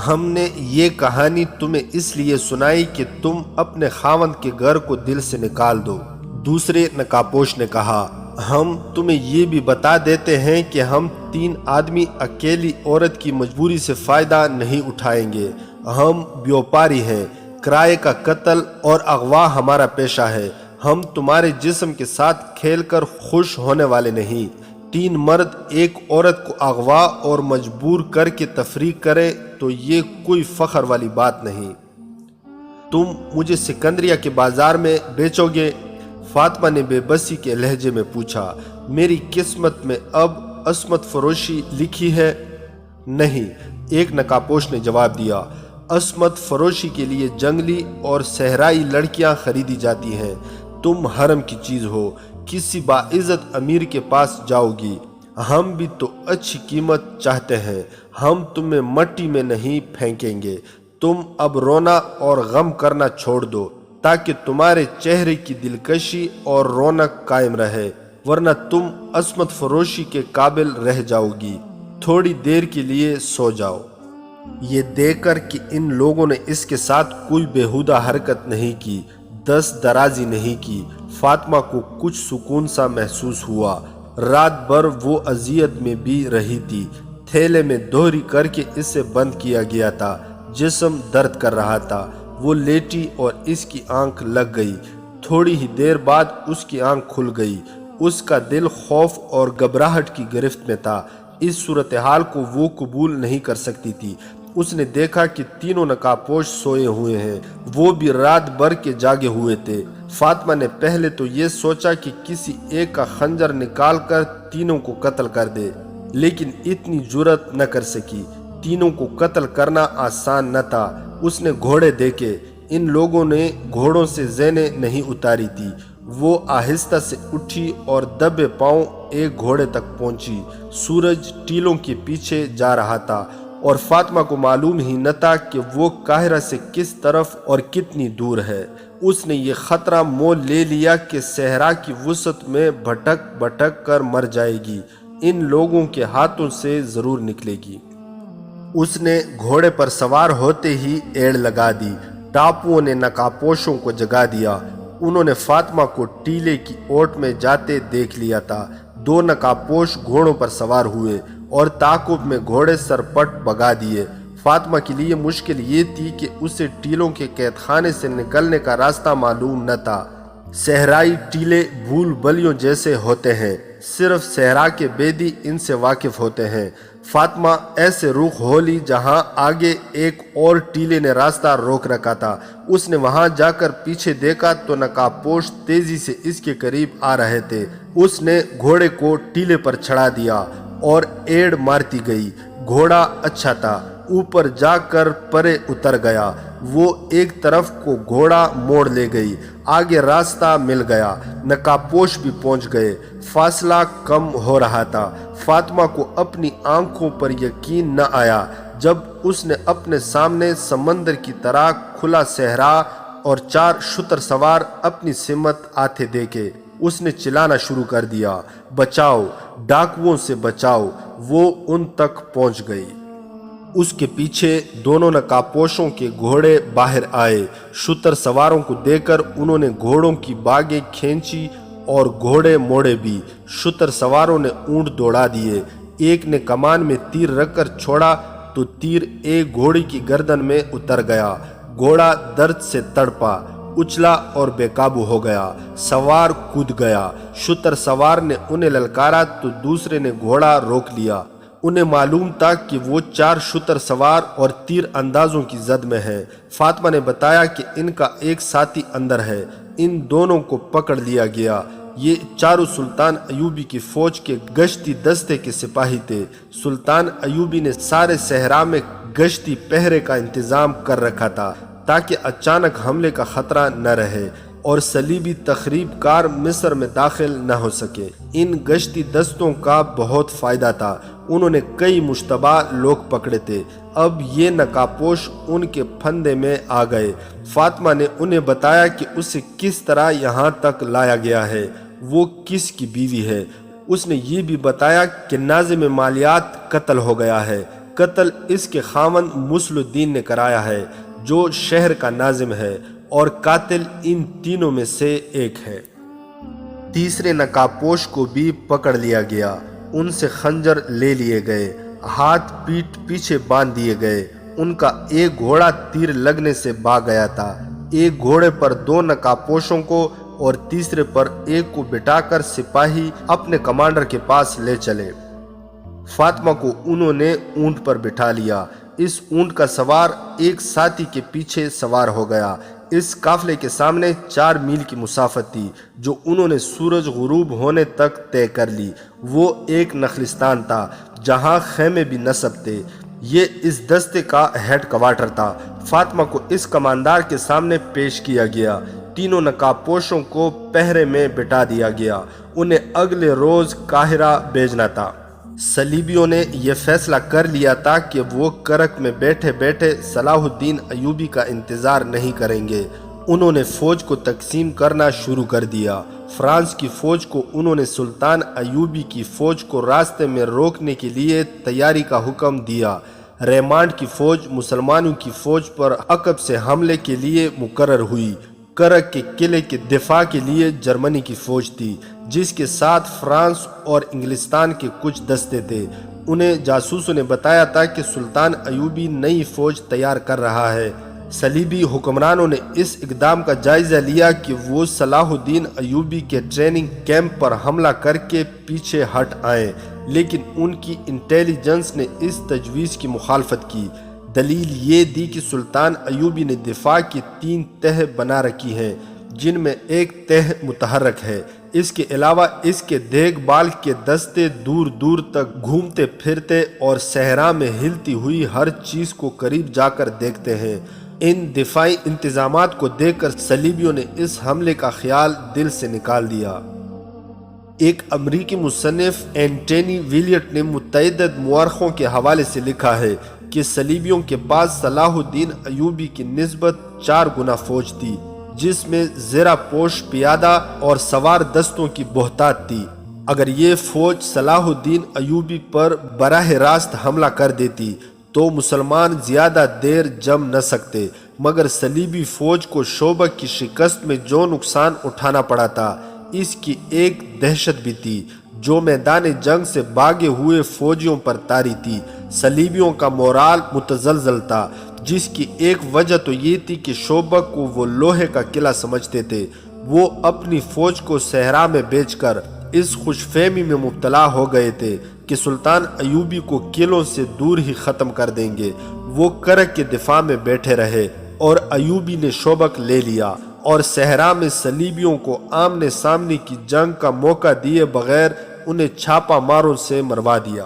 ہم نے یہ کہانی تمہیں اس لیے سنائی کہ تم اپنے خاوند کے گھر کو دل سے نکال دو۔ دوسرے نقابپوش نے کہا، ہم تمہیں یہ بھی بتا دیتے ہیں کہ ہم 3 آدمی اکیلی عورت کی مجبوری سے فائدہ نہیں اٹھائیں گے۔ ہم بیوپاری ہیں، کرائے کا قتل اور اغوا ہمارا پیشہ ہے۔ ہم تمہارے جسم کے ساتھ کھیل کر خوش ہونے والے نہیں۔ 3 مرد ایک عورت کو اغوا اور مجبور کر کے تفریق کریں تو یہ کوئی فخر والی بات نہیں۔ تم مجھے سکندریہ کے بازار میں بیچو گے؟ فاطمہ نے بے بسی کے لہجے میں پوچھا۔ میری قسمت میں اب عصمت فروشی لکھی ہے؟ نہیں، ایک نقابپوش نے جواب دیا۔ عصمت فروشی کے لیے جنگلی اور صحرائی لڑکیاں خریدی جاتی ہیں۔ تم حرم کی چیز ہو، کسی باعزت امیر کے پاس جاؤ گی۔ ہم بھی تو اچھی قیمت چاہتے ہیں، ہم تمہیں مٹی میں نہیں پھینکیں گے۔ تم اب رونا اور غم کرنا چھوڑ دو تاکہ تمہارے چہرے کی دلکشی اور رونق قائم رہے، ورنہ تم عصمت فروشی کے قابل رہ جاؤ گی۔ تھوڑی دیر کے لیے سو جاؤ۔ یہ دیکھ کر کہ ان لوگوں نے اس کے ساتھ کوئی بیہودہ حرکت نہیں کی، دست درازی نہیں کی، فاطمہ کو کچھ سکون سا محسوس ہوا۔ رات بھر وہ اذیت میں بھی رہی تھی۔ تھیلے میں دوہری کر کے اسے بند کیا گیا تھا، جسم درد کر رہا تھا۔ وہ لیٹی اور اس کی آنکھ لگ گئی۔ تھوڑی ہی دیر بعد اس کی آنکھ کھل گئی۔ اس کا دل خوف اور گھبراہٹ کی گرفت میں تھا۔ اس صورتحال کو وہ قبول نہیں کر سکتی تھی۔ اس نے دیکھا کہ تینوں نقابپوش سوئے ہوئے ہیں، وہ بھی رات بھر کے جاگے ہوئے تھے۔ فاطمہ نے پہلے تو یہ سوچا کہ کسی ایک کا خنجر نکال کر تینوں کو قتل کر دے، لیکن اتنی جرأت نہ کر سکی۔ تینوں کو قتل کرنا آسان نہ تھا۔ اس نے گھوڑے دیکھے، ان لوگوں نے گھوڑوں سے زینیں نہیں اتاری تھی۔ وہ آہستہ سے اٹھی اور دبے پاؤں ایک گھوڑے تک پہنچی۔ سورج ٹیلوں کے پیچھے جا رہا تھا اور فاطمہ کو معلوم ہی نہ تھا کہ وہ قاہرہ سے کس طرف اور کتنی دور ہے۔ اس نے یہ خطرہ مول لے لیا کہ صحرا کی وسعت میں بھٹک بھٹک کر مر جائے گی، ان لوگوں کے ہاتھوں سے ضرور نکلے گی۔ اس نے گھوڑے پر سوار ہوتے ہی ایڑ لگا دی۔ ٹاپوؤں نے نقابپوشوں کو جگا دیا۔ انہوں نے فاطمہ کو ٹیلے کی اوٹ میں جاتے دیکھ لیا تھا۔ 2 نقابپوش گھوڑوں پر سوار ہوئے اور تعاقب میں گھوڑے سرپٹ بھگا دیے۔ فاطمہ کے لیے مشکل یہ تھی کہ اسے ٹیلوں کے قید خانے سے نکلنے کا راستہ معلوم نہ تھا۔ صحرائی ٹیلے بھول بلیوں جیسے ہوتے ہیں، صرف صحرا کے بیدی ان سے واقف ہوتے ہیں۔ فاطمہ ایسے رخ ہو لی جہاں آگے ایک اور ٹیلے نے راستہ روک رکھا تھا۔ اس نے وہاں جا کر پیچھے دیکھا تو نقابپوش تیزی سے اس کے قریب آ رہے تھے۔ اس نے گھوڑے کو ٹیلے پر چڑھا دیا اور ایڑ مارتی گئی۔ گھوڑا اچھا تھا، اوپر جا کر پرے اتر گیا۔ وہ ایک طرف کو گھوڑا موڑ لے گئی، آگے راستہ مل گیا۔ نقابپوش بھی پہنچ گئے۔ فاصلہ کم ہو رہا تھا۔ فاطمہ کو اپنی آنکھوں پر یقین نہ آیا جب اس نے اپنے سامنے سمندر کی طرح کھلا صحرا اور 4 شتر سوار اپنی سمت آتے دیکھے۔ اس نے چلانا شروع کر دیا، بچاؤ، ڈاکوؤں سے بچاؤ۔ وہ ان تک پہنچ گئی۔ اس کے پیچھے دونوں نقابپوشوں کے گھوڑے باہر آئے۔ شتر سواروں کو دیکھ کر انہوں نے گھوڑوں کی باگیں کھینچی اور گھوڑے موڑے بھی۔ شتر سواروں نے اونٹ دوڑا دیے۔ ایک نے کمان میں تیر رکھ کر چھوڑا تو تیر ایک گھوڑے کی گردن میں اتر گیا۔ گھوڑا درد سے تڑپا، اچھلا اور بے قابو ہو گیا۔ سوار کود گیا۔ شتر سوار نے انہیں للکارا تو دوسرے نے گھوڑا روک لیا۔ انہیں معلوم تھا کہ وہ 4 شتر سوار اور تیر اندازوں کی زد میں ہیں۔ فاطمہ نے بتایا کہ ان کا ایک ساتھی اندر ہے۔ ان دونوں کو پکڑ لیا گیا۔ یہ چاروں سلطان ایوبی کی فوج کے گشتی دستے کے سپاہی تھے۔ سلطان ایوبی نے سارے صحرا میں گشتی پہرے کا انتظام کر رکھا تھا تاکہ اچانک حملے کا خطرہ نہ رہے اور صلیبی تخریب کار مصر میں داخل نہ ہو سکے۔ ان گشتی دستوں کا بہت فائدہ تھا، انہوں نے کئی مشتبہ لوگ پکڑے تھے۔ اب یہ نقابپوش ان کے پھندے میں آ گئے۔ فاطمہ نے انہیں بتایا کہ اسے کس طرح یہاں تک لایا گیا ہے، وہ کس کی بیوی ہے۔ اس نے یہ بھی بتایا کہ ناظم مالیات قتل ہو گیا ہے۔ قتل اس کے خاوند مسل الدین نے کرایا ہے جو شہر کا ناظم ہے، اور قاتل ان تینوں میں سے ایک ہے۔ تیسرے نقابپوش کو بھی پکڑ لیا گیا، ان سے خنجر لے لیے گئے، ہاتھ پیٹھ پیچھے باندھ دیے گئے۔ ان کا ایک گھوڑا تیر لگنے سے بھاگ گیا تھا۔ ایک گھوڑے پر 2 نقابپوشوں کو اور تیسرے پر ایک کو بٹھا کر سپاہی اپنے کمانڈر کے پاس لے چلے۔ فاطمہ کو انہوں نے اونٹ پر بٹھا لیا۔ اس اونٹ کا سوار ایک ساتھی کے پیچھے سوار ہو گیا۔ اس قافلے کے سامنے 4 میل کی مسافت تھی جو انہوں نے سورج غروب ہونے تک طے کر لی۔ وہ ایک نخلستان تھا جہاں خیمے بھی نصب تھے۔ یہ اس دستے کا ہیڈ کوارٹر تھا۔ فاطمہ کو اس کماندار کے سامنے پیش کیا گیا۔ تینوں نقابپوشوں کو پہرے میں بٹھا دیا گیا۔ انہیں اگلے روز قاہرہ بھیجنا تھا۔ صلیبیوں نے یہ فیصلہ کر لیا تھا کہ وہ کرک میں بیٹھے بیٹھے صلاح الدین ایوبی کا انتظار نہیں کریں گے۔ انہوں نے فوج کو تقسیم کرنا شروع کر دیا۔ فرانس کی فوج کو انہوں نے سلطان ایوبی کی فوج کو راستے میں روکنے کے لیے تیاری کا حکم دیا۔ ریمانڈ کی فوج مسلمانوں کی فوج پر عقب سے حملے کے لیے مقرر ہوئی۔ کرک کے قلعے کے دفاع کے لیے جرمنی کی فوج تھی، جس کے ساتھ فرانس اور انگلستان کے کچھ دستے تھے۔ انہیں جاسوسوں نے بتایا تھا کہ سلطان ایوبی نئی فوج تیار کر رہا ہے۔ صلیبی حکمرانوں نے اس اقدام کا جائزہ لیا کہ وہ صلاح الدین ایوبی کے ٹریننگ کیمپ پر حملہ کر کے پیچھے ہٹ آئیں، لیکن ان کی انٹیلیجنس نے اس تجویز کی مخالفت کی۔ دلیل یہ دی کہ سلطان ایوبی نے دفاع کی 3 تہہ بنا رکھی ہیں، جن میں ایک تہہ متحرک ہے۔ اس کے علاوہ اس کے دیکھ بھال کے دستے دور دور تک گھومتے پھرتے اور صحرا میں ہلتی ہوئی ہر چیز کو قریب جا کر دیکھتے ہیں۔ ان دفاعی انتظامات کو دیکھ کر صلیبیوں نے اس حملے کا خیال دل سے نکال دیا۔ ایک امریکی مصنف اینٹنی ویلیٹ نے متعدد مورخوں کے حوالے سے لکھا ہے کہ صلیبیوں کے پاس صلاح الدین ایوبی کی نسبت 4 گنا فوج تھی، جس میں زیرہ پوش پیادہ اور سوار دستوں کی بہتات تھی۔ اگر یہ فوج صلاح الدین ایوبی پر براہ راست حملہ کر دیتی تو مسلمان زیادہ دیر جم نہ سکتے، مگر صلیبی فوج کو شوبک کی شکست میں جو نقصان اٹھانا پڑا تھا، اس کی ایک دہشت بھی تھی جو میدان جنگ سے بھاگے ہوئے فوجیوں پر طاری تھی۔ صلیبیوں کا مورال متزلزل تھا، جس کی ایک وجہ تو یہ تھی کہ شوبک کو وہ لوہے کا قلعہ سمجھتے تھے۔ وہ اپنی فوج کو صحرا میں بیچ کر اس خوش فہمی میں مبتلا ہو گئے تھے کہ سلطان ایوبی کو قلعوں سے دور ہی ختم کر دیں گے۔ وہ کرک کے دفاع میں بیٹھے رہے اور ایوبی نے شوبک لے لیا اور صحرا میں صلیبیوں کو آمنے سامنے کی جنگ کا موقع دیے بغیر انہیں چھاپا ماروں سے مروا دیا۔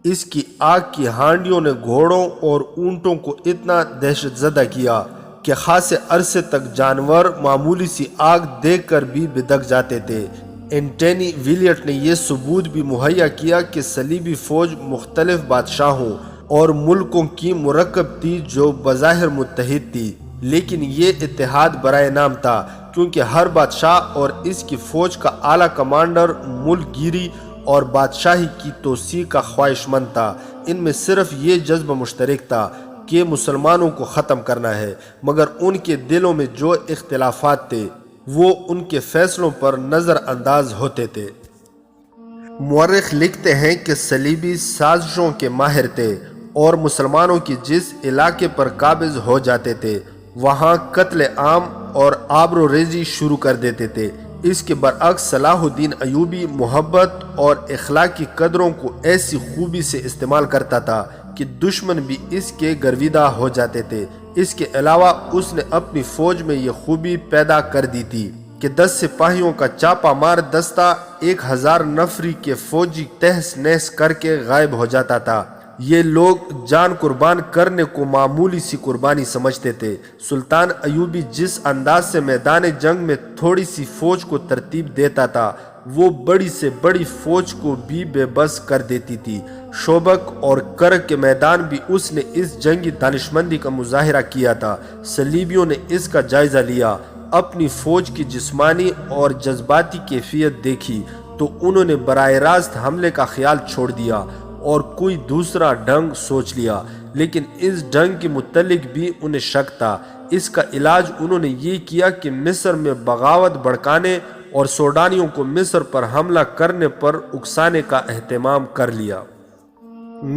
اس کی آگ کی ہانڈیوں نے گھوڑوں اور اونٹوں کو اتنا دہشت زدہ کیا کہ خاصے عرصے تک جانور معمولی سی آگ دیکھ کر بھی بدک جاتے تھے۔ اینٹنی ویلیٹ نے یہ ثبوت بھی مہیا کیا کہ صلیبی فوج مختلف بادشاہوں اور ملکوں کی مرکب تھی جو بظاہر متحد تھی، لیکن یہ اتحاد برائے نام تھا، کیونکہ ہر بادشاہ اور اس کی فوج کا اعلیٰ کمانڈر ملک گیری اور بادشاہی کی توسیع کا خواہش مند تھا۔ ان میں صرف یہ جذبہ مشترک تھا کہ مسلمانوں کو ختم کرنا ہے، مگر ان کے دلوں میں جو اختلافات تھے وہ ان کے فیصلوں پر نظر انداز ہوتے تھے۔ مورخ لکھتے ہیں کہ صلیبی سازشوں کے ماہر تھے اور مسلمانوں کی جس علاقے پر قابض ہو جاتے تھے وہاں قتل عام اور آبرو ریزی شروع کر دیتے تھے۔ اس کے برعکس صلاح الدین ایوبی محبت اور اخلاقی قدروں کو ایسی خوبی سے استعمال کرتا تھا کہ دشمن بھی اس کے گرویدہ ہو جاتے تھے۔ اس کے علاوہ اس نے اپنی فوج میں یہ خوبی پیدا کر دی تھی کہ 10 سپاہیوں کا چاپا مار دستہ 1000 نفری کے فوجی تہس نہس کر کے غائب ہو جاتا تھا۔ یہ لوگ جان قربان کرنے کو معمولی سی قربانی سمجھتے تھے۔ سلطان ایوبی جس انداز سے میدان جنگ میں تھوڑی سی فوج کو ترتیب دیتا تھا، وہ بڑی سے بڑی فوج کو بھی بے بس کر دیتی تھی۔ شوبک اور کرک کے میدان بھی اس نے اس جنگی دانشمندی کا مظاہرہ کیا تھا۔ صلیبیوں نے اس کا جائزہ لیا، اپنی فوج کی جسمانی اور جذباتی کیفیت دیکھی تو انہوں نے براہ راست حملے کا خیال چھوڑ دیا اور کوئی دوسرا ڈھنگ سوچ لیا، لیکن اس ڈھنگ کے متعلق بھی انہیں شک تھا۔ اس کا علاج انہوں نے یہ کیا کہ مصر میں بغاوت بھڑکانے اور سوڈانیوں کو مصر پر حملہ کرنے پر اکسانے کا اہتمام کر لیا۔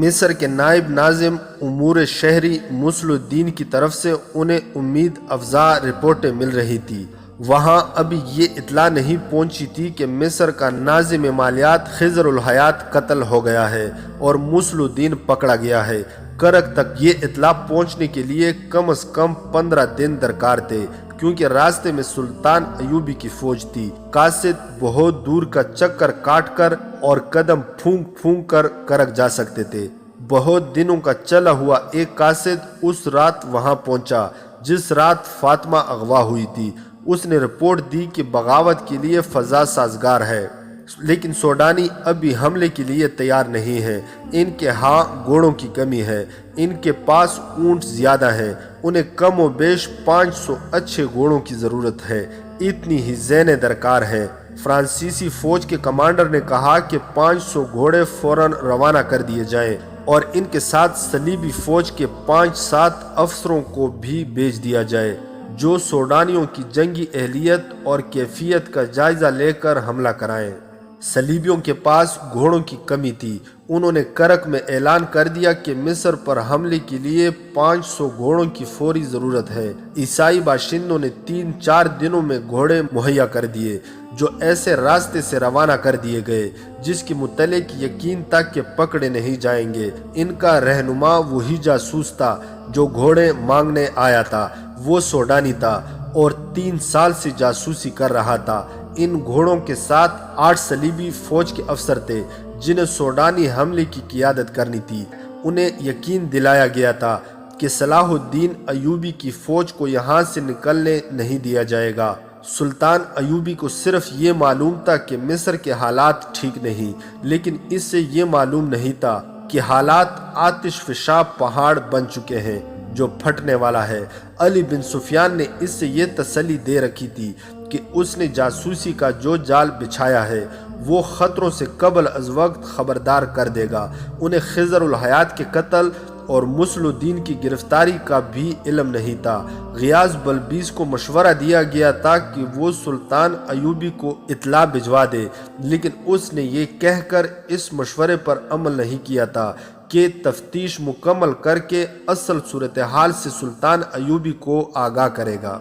مصر کے نائب ناظم امور شہری مسل الدین کی طرف سے انہیں امید افزا رپورٹیں مل رہی تھی۔ وہاں ابھی یہ اطلاع نہیں پہنچی تھی کہ مصر کا ناظم مالیات خضر الحیات قتل ہو گیا ہے اور مسل الدین پکڑا گیا ہے۔ کرک تک یہ اطلاع پہنچنے کے لیے کم از کم 15 دن درکار تھے، کیونکہ راستے میں سلطان ایوبی کی فوج تھی۔ قاصد بہت دور کا چکر کاٹ کر اور قدم پھونک پھونک کر کرک جا سکتے تھے۔ بہت دنوں کا چلا ہوا ایک قاصد اس رات وہاں پہنچا جس رات فاطمہ اغوا ہوئی تھی۔ اس نے رپورٹ دی کہ بغاوت کے لیے فضا سازگار ہے، لیکن سوڈانی ابھی حملے کے لیے تیار نہیں ہیں۔ ان کے ہاں گھوڑوں کی کمی ہے، ان کے پاس اونٹ زیادہ ہیں، انہیں کم و بیش 500 اچھے گھوڑوں کی ضرورت ہے، اتنی ہی زینے درکار ہیں۔ فرانسیسی فوج کے کمانڈر نے کہا کہ 500 گھوڑے فوراً روانہ کر دیے جائیں اور ان کے ساتھ صلیبی فوج کے 5-7 افسروں کو بھی بھیج دیا جائے جو سوڈانیوں کی جنگی اہلیت اور کیفیت کا جائزہ لے کر حملہ کرائیں۔ صلیبیوں کے پاس گھوڑوں کی کمی تھی۔ انہوں نے کرک میں اعلان کر دیا کہ مصر پر حملے کے لیے 500 گھوڑوں کی فوری ضرورت ہے۔ عیسائی باشندوں نے 3-4 دنوں میں گھوڑے مہیا کر دیے جو ایسے راستے سے روانہ کر دیے گئے جس کے متعلق یقین تھا کہ پکڑے نہیں جائیں گے۔ ان کا رہنما وہی جاسوس تھا جو گھوڑے مانگنے آیا تھا۔ وہ سوڈانی تھا اور 3 سال سے جاسوسی کر رہا تھا۔ ان گھوڑوں کے ساتھ 8 صلیبی فوج کے افسر تھے جنہیں سوڈانی حملے کی قیادت کرنی تھی۔ انہیں یقین دلایا گیا تھا کہ صلاح الدین ایوبی کی فوج کو یہاں سے نکلنے نہیں دیا جائے گا۔ سلطان ایوبی کو صرف یہ معلوم تھا کہ مصر کے حالات ٹھیک نہیں، لیکن اس سے یہ معلوم نہیں تھا کہ حالات آتش فشاں پہاڑ بن چکے ہیں جو پھٹنے والا ہے۔ علی بن سفیان نے اس سے یہ تسلی دے رکھی تھی کہ اس نے جاسوسی کا جو جال بچھایا ہے وہ خطروں سے قبل از وقت خبردار کر دے گا۔ انہیں خضر الحیات کے قتل اور مسل الدین کی گرفتاری کا بھی علم نہیں تھا۔ غیاث بلبیس کو مشورہ دیا گیا تھا کہ وہ سلطان ایوبی کو اطلاع بھجوا دے، لیکن اس نے یہ کہہ کر اس مشورے پر عمل نہیں کیا تھا کہ تفتیش مکمل کر کے اصل صورتحال سے سلطان ایوبی کو آگاہ کرے گا۔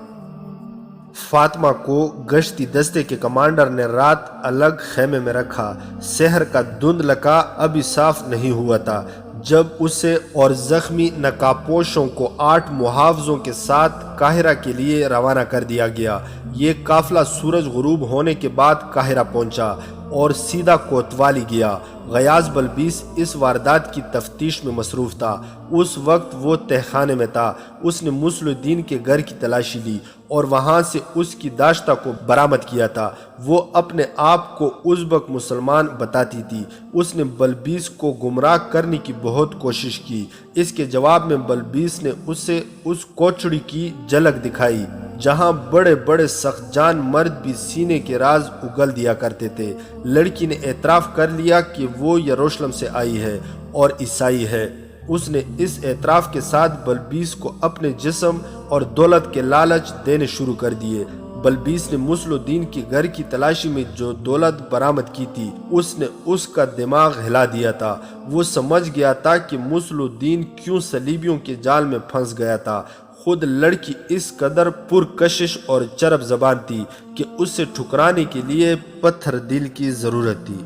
فاطمہ کو گشتی دستے کے کمانڈر نے رات الگ خیمے میں رکھا۔ سحر کا دھندلکا ابھی صاف نہیں ہوا تھا جب اسے اور زخمی نقابپوشوں کو 8 محافظوں کے ساتھ قاہرہ کے لیے روانہ کر دیا گیا۔ یہ قافلہ سورج غروب ہونے کے بعد قاہرہ پہنچا اور سیدھا کوتوالی گیا۔ غیاث بلبیس اس واردات کی تفتیش میں مصروف تھا۔ اس وقت وہ تہخانے میں تھا۔ اس نے مسل الدین کے گھر کی تلاشی لی اور وہاں سے اس کی داشتہ کو برآمد کیا تھا۔ وہ اپنے آپ کو ازبک مسلمان بتاتی تھی۔ اس نے بلبیس کو گمراہ کرنے کی بہت کوشش کی۔ اس کے جواب میں بلبیس نے اسے اس کوٹڑی کی جھلک دکھائی جہاں بڑے بڑے سخت جان مرد بھی سینے کے راز اگل دیا کرتے تھے۔ لڑکی نے اعتراف کر لیا کہ وہ یروشلم سے آئی ہے اور عیسائی ہے۔ اس نے اس اعتراف کے ساتھ بلبیس کو اپنے جسم اور دولت کے لالچ دینے شروع کر دیے۔ بلبیس نے مسل الدین کے گھر کی تلاشی میں جو دولت برآمد کی تھی اس نے اس کا دماغ ہلا دیا تھا۔ وہ سمجھ گیا تھا کہ مسل الدین کیوں صلیبیوں کے جال میں پھنس گیا تھا۔ خود لڑکی اس قدر پرکشش اور چرب زبان تھی کہ اسے ٹھکرانے کے لیے پتھر دل کی ضرورت تھی۔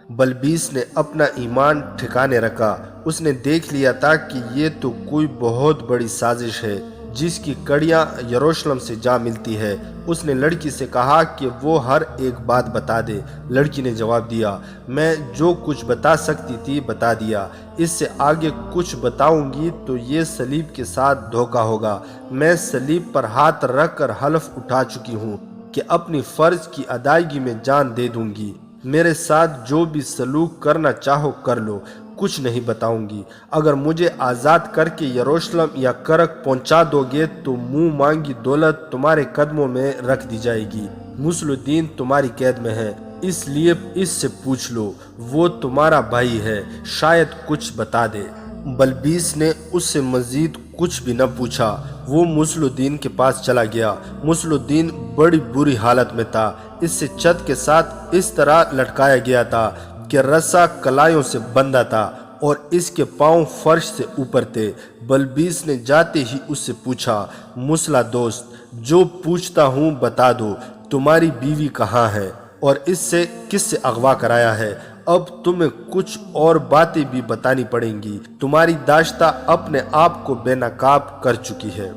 بلبیس نے اپنا ایمان ٹھکانے رکھا۔ اس نے دیکھ لیا تھا کہ یہ تو کوئی بہت بڑی سازش ہے جس کی کڑیاں یروشلم سے جا ملتی ہے۔ اس نے لڑکی سے کہا کہ وہ ہر ایک بات بتا دے۔ لڑکی نے جواب دیا، میں جو کچھ بتا سکتی تھی بتا دیا۔ اس سے آگے کچھ بتاؤں گی تو یہ صلیب کے ساتھ دھوکہ ہوگا۔ میں صلیب پر ہاتھ رکھ کر حلف اٹھا چکی ہوں کہ اپنی فرض کی ادائیگی میں جان دے دوں گی۔ میرے ساتھ جو بھی سلوک کرنا چاہو کر لو، کچھ نہیں بتاؤں گی۔ اگر مجھے آزاد کر کے یروشلم یا کرک پہنچا دو گے تو منہ مانگی دولت تمہارے قدموں میں رکھ دی جائے گی۔ مسل الدین تمہاری قید میں ہے، اس لیے اس سے پوچھ لو، وہ تمہارا بھائی ہے، شاید کچھ بتا دے۔ بلبیس نے اس سے مزید کچھ بھی نہ پوچھا۔ وہ مسل الدین کے پاس چلا گیا۔ مسل الدین بڑی بری حالت میں تھا۔ اس سے چھت کے ساتھ اس طرح لٹکایا گیا تھا کہ رسا کلائیوں سے بندھا تھا اور اس کے پاؤں فرش سے اوپر تھے۔ بلبیس نے جاتے ہی اس سے پوچھا، مسلح دوست، جو پوچھتا ہوں بتا دو، تمہاری بیوی کہاں ہے اور اس سے کس سے اغوا کرایا ہے؟ اب تمہیں کچھ اور باتیں بھی بتانی پڑیں گی، تمہاری داشتہ اپنے آپ کو بے نقاب کر چکی ہے۔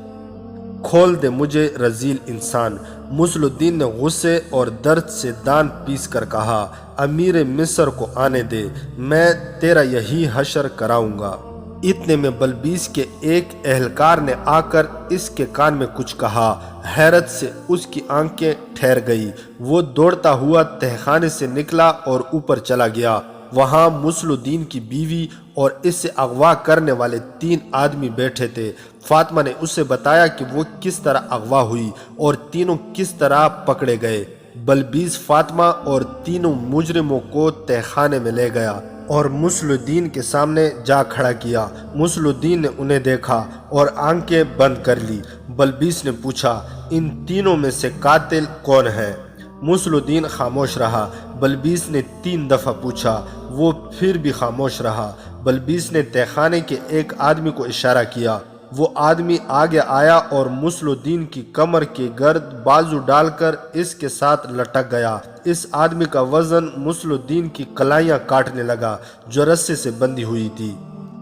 کھول دے مجھے رذیل انسان، مسل الدین نے غصے اور درد سے دان پیس کر کہا، امیر مصر کو آنے دے، میں تیرا یہی حشر کراؤں گا۔ اتنے میں بلبیس کے ایک اہلکار نے آ کر اس کے کان میں کچھ کہا۔ حیرت سے اس کی آنکھیں ٹھہر گئی، وہ دوڑتا ہوا تہخانے سے نکلا اور اوپر چلا گیا۔ وہاں مسل الدین کی بیوی اور اس سے اغوا کرنے والے 3 آدمی بیٹھے تھے۔ فاطمہ نے اسے بتایا کہ وہ کس طرح اغوا ہوئی اور تینوں کس طرح پکڑے گئے۔ بلبیس فاطمہ اور تینوں مجرموں کو تہخانے میں لے گیا اور مسل الدین کے سامنے جا کھڑا کیا۔ مسل الدین نے انہیں دیکھا اور آنکھیں بند کر لی۔ بلبیس نے پوچھا، ان تینوں میں سے قاتل کون ہے؟ مسل الدین خاموش رہا۔ بلبیس نے 3 دفعہ پوچھا، وہ پھر بھی خاموش رہا۔ بلبیس نے تہخانے کے ایک آدمی کو اشارہ کیا۔ وہ آدمی آگے آیا اور مسل الدین کی کمر کے گرد بازو ڈال کر اس کے ساتھ لٹک گیا۔ اس آدمی کا وزن مسل الدین کی کلائیاں کاٹنے لگا جو رسے سے بندھی ہوئی تھی۔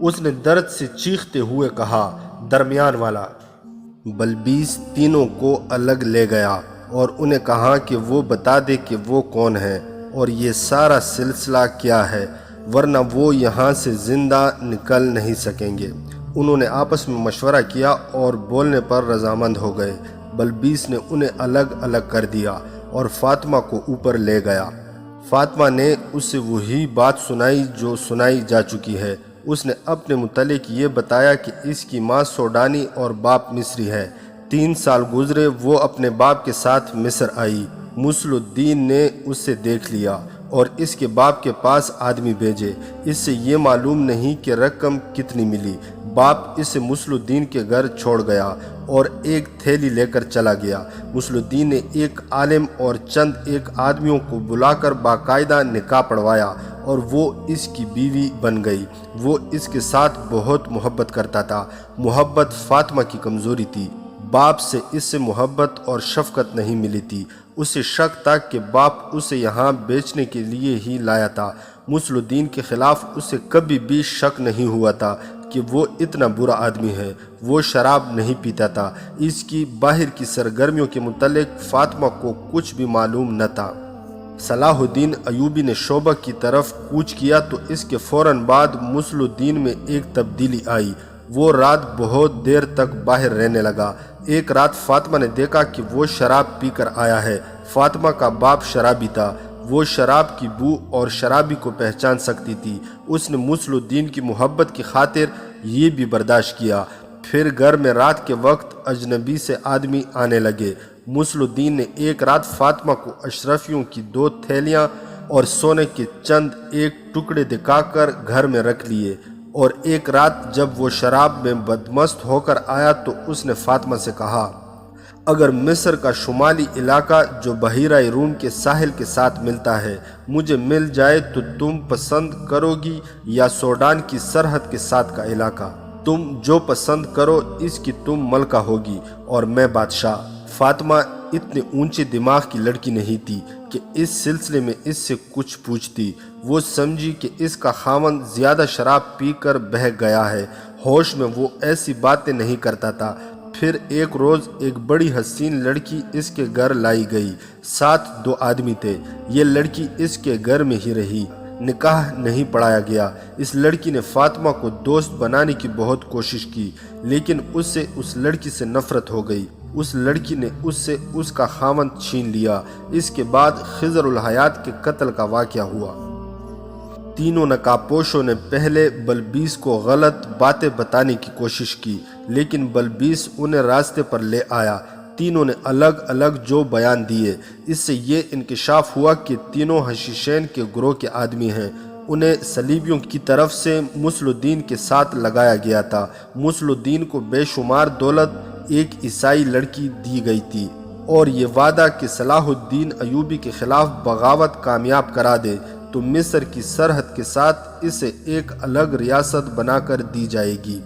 اس نے درد سے چیختے ہوئے کہا، درمیان والا۔ بلبیس تینوں کو الگ لے گیا اور انہیں کہا کہ وہ بتا دے کہ وہ کون ہے اور یہ سارا سلسلہ کیا ہے، ورنہ وہ یہاں سے زندہ نکل نہیں سکیں گے۔ انہوں نے آپس میں مشورہ کیا اور بولنے پر رضامند ہو گئے۔ بلبیس نے انہیں الگ الگ کر دیا اور فاطمہ کو اوپر لے گیا۔ فاطمہ نے اسے وہی بات سنائی جو سنائی جا چکی ہے۔ اس نے اپنے متعلق یہ بتایا کہ اس کی ماں سوڈانی اور باپ مصری ہے۔ 3 سال گزرے، وہ اپنے باپ کے ساتھ مصر آئی۔ مسل الدین نے اسے دیکھ لیا اور اس کے باپ کے پاس آدمی بھیجے۔ اس سے یہ معلوم نہیں کہ رقم کتنی ملی۔ باپ اسے مسل الدین کے گھر چھوڑ گیا اور ایک تھیلی لے کر چلا گیا۔ مسل الدین نے ایک عالم اور چند ایک آدمیوں کو بلا کر باقاعدہ نکاح پڑھوایا اور وہ اس کی بیوی بن گئی۔ وہ اس کے ساتھ بہت محبت کرتا تھا۔ محبت فاطمہ کی کمزوری تھی۔ باپ سے اس سے محبت اور شفقت نہیں ملی تھی۔ اسے شک تھا کہ باپ اسے یہاں بیچنے کے لیے ہی لایا تھا۔ مسل الدین کے خلاف اسے کبھی بھی شک نہیں ہوا تھا کہ وہ اتنا برا آدمی ہے۔ وہ شراب نہیں پیتا تھا۔ اس کی باہر کی سرگرمیوں کے متعلق فاطمہ کو کچھ بھی معلوم نہ تھا۔ صلاح الدین ایوبی نے شعبہ کی طرف کوچ کیا تو اس کے فوراً بعد مسل الدین میں ایک تبدیلی آئی۔ وہ رات بہت دیر تک باہر رہنے لگا۔ ایک رات فاطمہ نے دیکھا کہ وہ شراب پی کر آیا ہے۔ فاطمہ کا باپ شرابی تھا۔ وہ شراب کی بو اور شرابی کو پہچان سکتی تھی۔ اس نے مسل الدین کی محبت کی خاطر یہ بھی برداشت کیا۔ پھر گھر میں رات کے وقت اجنبی سے آدمی آنے لگے۔ مسل الدین نے ایک رات فاطمہ کو اشرفیوں کی 2 تھیلیاں اور سونے کے چند ایک ٹکڑے دکھا کر گھر میں رکھ لیے، اور ایک رات جب وہ شراب میں بدمست ہو کر آیا تو اس نے فاطمہ سے کہا، اگر مصر کا شمالی علاقہ جو بحیرہ روم کے ساحل کے ساتھ ملتا ہے مجھے مل جائے تو تم پسند کرو گی یا سوڈان کی سرحد کے ساتھ کا علاقہ؟ تم جو پسند کرو اس کی تم ملکہ ہوگی اور میں بادشاہ۔ فاطمہ اتنے اونچے دماغ کی لڑکی نہیں تھی کہ اس سلسلے میں اس سے کچھ پوچھتی۔ وہ سمجھی کہ اس کا خاوند زیادہ شراب پی کر بہک گیا ہے۔ ہوش میں وہ ایسی باتیں نہیں کرتا تھا۔ پھر ایک روز ایک بڑی حسین لڑکی اس کے گھر لائی گئی۔ ساتھ 2 آدمی تھے۔ یہ لڑکی اس کے گھر میں ہی رہی۔ نکاح نہیں پڑھایا گیا۔ اس لڑکی نے فاطمہ کو دوست بنانے کی بہت کوشش کی، لیکن اس سے اس لڑکی سے نفرت ہو گئی۔ اس لڑکی نے اس سے اس کا خاوند چھین لیا۔ اس کے بعد خضر الحیات کے قتل کا واقعہ ہوا۔ تینوں نقاب پوشوں نے پہلے بلبیس کو غلط باتیں بتانے کی کوشش کی، لیکن بلبیس انہیں راستے پر لے آیا۔ تینوں نے الگ الگ جو بیان دیے، اس سے یہ انکشاف ہوا کہ تینوں حشیشین کے گروہ کے آدمی ہیں۔ انہیں صلیبیوں کی طرف سے مسل الدین کے ساتھ لگایا گیا تھا۔ مسل الدین کو بے شمار دولت ایک عیسائی لڑکی دی گئی تھی۔ اور یہ وعدہ کہ صلاح الدین ایوبی کے خلاف بغاوت کامیاب کرا دے تو مصر کی سرحد کے ساتھ اسے ایک الگ ریاست بنا کر دی جائے گی،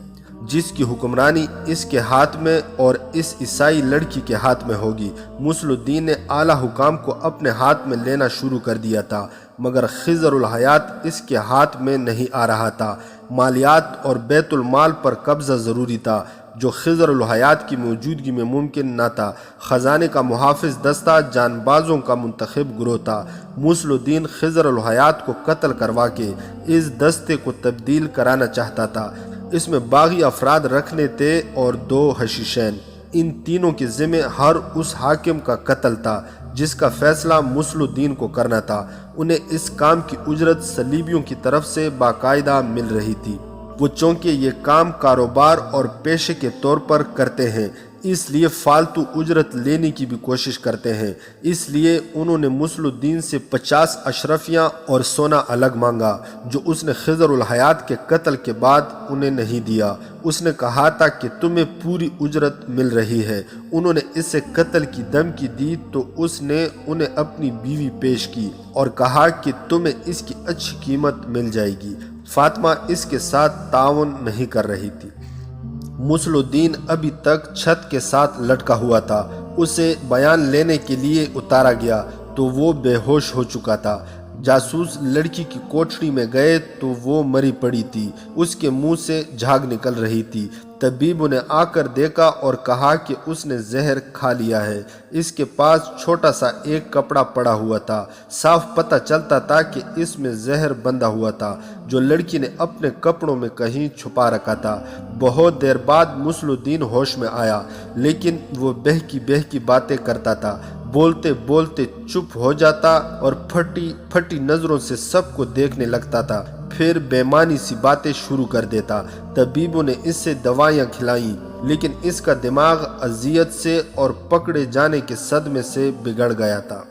جس کی حکمرانی اس کے ہاتھ میں اور اس عیسائی لڑکی کے ہاتھ میں ہوگی۔ مصل الدین نے اعلیٰ حکام کو اپنے ہاتھ میں لینا شروع کر دیا تھا، مگر خضر الحیات اس کے ہاتھ میں نہیں آ رہا تھا۔ مالیات اور بیت المال پر قبضہ ضروری تھا، جو خضر الحیات کی موجودگی میں ممکن نہ تھا۔ خزانے کا محافظ دستہ جان بازوں کا منتخب گروہ تھا۔ مصل الدین خضر الحیات کو قتل کروا کے اس دستے کو تبدیل کرانا چاہتا تھا۔ اس میں باغی افراد رکھنے تھے اور 2 حشیشین۔ ان تینوں کے ذمہ ہر اس حاکم کا قتل تھا جس کا فیصلہ مصل الدین کو کرنا تھا۔ انہیں اس کام کی اجرت صلیبیوں کی طرف سے باقاعدہ مل رہی تھی۔ وہ چونکہ یہ کام کاروبار اور پیشے کے طور پر کرتے ہیں، اس لیے فالتو اجرت لینے کی بھی کوشش کرتے ہیں۔ اس لیے انہوں نے مصل الدین سے 50 اشرفیاں اور سونا الگ مانگا، جو اس نے خضر الحیات کے قتل کے بعد انہیں نہیں دیا۔ اس نے کہا تھا کہ تمہیں پوری اجرت مل رہی ہے۔ انہوں نے اسے قتل کی دھمکی دی تو اس نے انہیں اپنی بیوی پیش کی اور کہا کہ تمہیں اس کی اچھی قیمت مل جائے گی۔ فاطمہ اس کے ساتھ تعاون نہیں کر رہی تھی۔ مصل الدین ابھی تک چھت کے ساتھ لٹکا ہوا تھا۔ اسے بیان لینے کے لیے اتارا گیا تو وہ بے ہوش ہو چکا تھا۔ جاسوس لڑکی کی کوٹھری میں گئے تو وہ مری پڑی تھی، اس کے منہ سے جھاگ نکل رہی تھی۔ طبیب نے آ کر دیکھا اور کہا کہ اس نے زہر کھا لیا ہے۔ اس کے پاس چھوٹا سا ایک کپڑا پڑا ہوا تھا، صاف پتہ چلتا تھا کہ اس میں زہر بندھا ہوا تھا، جو لڑکی نے اپنے کپڑوں میں کہیں چھپا رکھا تھا۔ بہت دیر بعد مصل الدین ہوش میں آیا، لیکن وہ بہکی باتیں کرتا تھا، بولتے بولتے چپ ہو جاتا اور پھٹی نظروں سے سب کو دیکھنے لگتا تھا، پھر بے معنی سی باتیں شروع کر دیتا۔ طبیبوں نے اس سے دوائیاں کھلائیں، لیکن اس کا دماغ اذیت سے اور پکڑے جانے کے صدمے سے بگڑ گیا تھا۔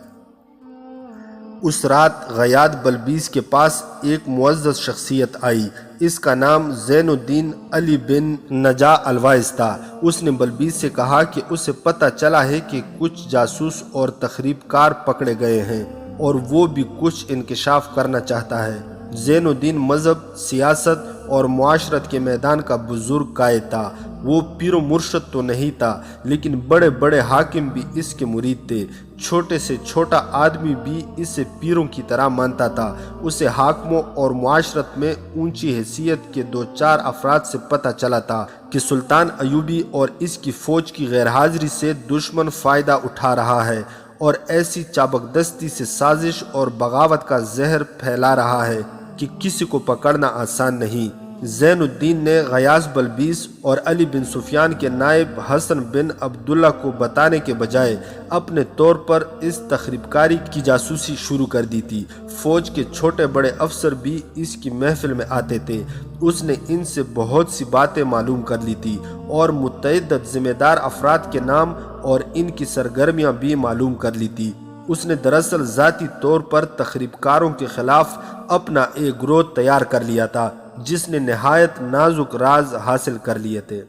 اس رات غیاث بلبیس کے پاس ایک معزز شخصیت آئی۔ اس کا نام زین الدین علی بن نجا الوائس تھا۔ اس نے بلبیس سے کہا کہ اسے پتہ چلا ہے کہ کچھ جاسوس اور تخریب کار پکڑے گئے ہیں اور وہ بھی کچھ انکشاف کرنا چاہتا ہے۔ زین الدین مذہب، سیاست اور معاشرت کے میدان کا بزرگ قائد تھا۔ وہ پیر و مرشد تو نہیں تھا، لیکن بڑے بڑے حاکم بھی اس کے مرید تھے۔ چھوٹے سے چھوٹا آدمی بھی اسے پیروں کی طرح مانتا تھا۔ اسے حاکموں اور معاشرت میں اونچی حیثیت کے 2-4 افراد سے پتہ چلا تھا کہ سلطان ایوبی اور اس کی فوج کی غیر حاضری سے دشمن فائدہ اٹھا رہا ہے اور ایسی چابکدستی سے سازش اور بغاوت کا زہر پھیلا رہا ہے کہ کسی کو پکڑنا آسان نہیں۔ زین الدین نے غیاث بلبیس اور علی بن سفیان کے نائب حسن بن عبداللہ کو بتانے کے بجائے اپنے طور پر اس تخریب کاری کی جاسوسی شروع کر دی تھی۔ فوج کے چھوٹے بڑے افسر بھی اس کی محفل میں آتے تھے۔ اس نے ان سے بہت سی باتیں معلوم کر لی تھی اور متعدد ذمہ دار افراد کے نام اور ان کی سرگرمیاں بھی معلوم کر لی تھی۔ اس نے دراصل ذاتی طور پر تخریب کاروں کے خلاف اپنا ایک گروہ تیار کر لیا تھا، جس نے نہایت نازک راز حاصل کر لیے تھے۔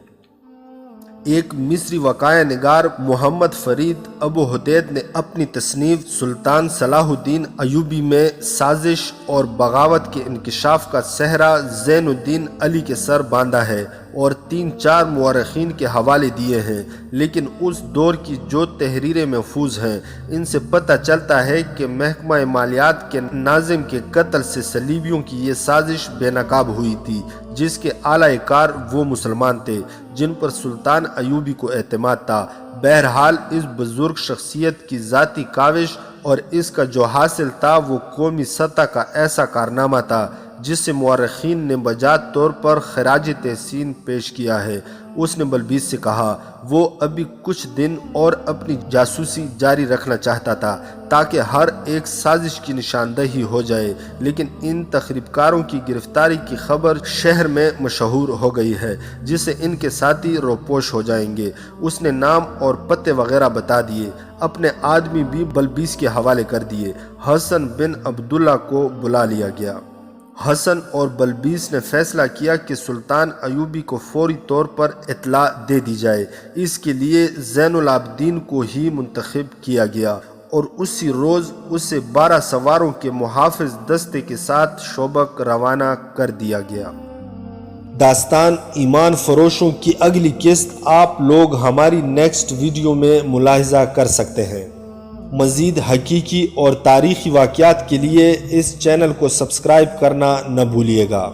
ایک مصری وقایع نگار محمد فرید ابو حدید نے اپنی تصنیف سلطان صلاح الدین ایوبی میں سازش اور بغاوت کے انکشاف کا صحرا زین الدین علی کے سر باندھا ہے اور 3-4 مورخین کے حوالے دیے ہیں، لیکن اس دور کی جو تحریریں محفوظ ہیں ان سے پتہ چلتا ہے کہ محکمہ مالیات کے ناظم کے قتل سے صلیبیوں کی یہ سازش بے نقاب ہوئی تھی، جس کے اعلی کار وہ مسلمان تھے جن پر سلطان ایوبی کو اعتماد تھا۔ بہرحال اس بزرگ شخصیت کی ذاتی کاوش اور اس کا جو حاصل تھا وہ قومی سطح کا ایسا کارنامہ تھا جس سے مورخین نے بجات طور پر خراج تحسین پیش کیا ہے۔ اس نے بلبیس سے کہا وہ ابھی کچھ دن اور اپنی جاسوسی جاری رکھنا چاہتا تھا تاکہ ہر ایک سازش کی نشاندہی ہو جائے، لیکن ان تخریب کاروں کی گرفتاری کی خبر شہر میں مشہور ہو گئی ہے، جس سے ان کے ساتھی روپوش ہو جائیں گے۔ اس نے نام اور پتے وغیرہ بتا دیے، اپنے آدمی بھی بلبیس کے حوالے کر دیے۔ حسن بن عبداللہ کو بلا لیا گیا۔ حسن اور بلبیس نے فیصلہ کیا کہ سلطان ایوبی کو فوری طور پر اطلاع دے دی جائے۔ اس کے لیے زین العابدین کو ہی منتخب کیا گیا اور اسی روز اسے 12 سواروں کے محافظ دستے کے ساتھ شوبک روانہ کر دیا گیا۔ داستان ایمان فروشوں کی اگلی قسط آپ لوگ ہماری نیکسٹ ویڈیو میں ملاحظہ کر سکتے ہیں۔ مزید حقیقی اور تاریخی واقعات کے لیے اس چینل کو سبسکرائب کرنا نہ بھولیے گا۔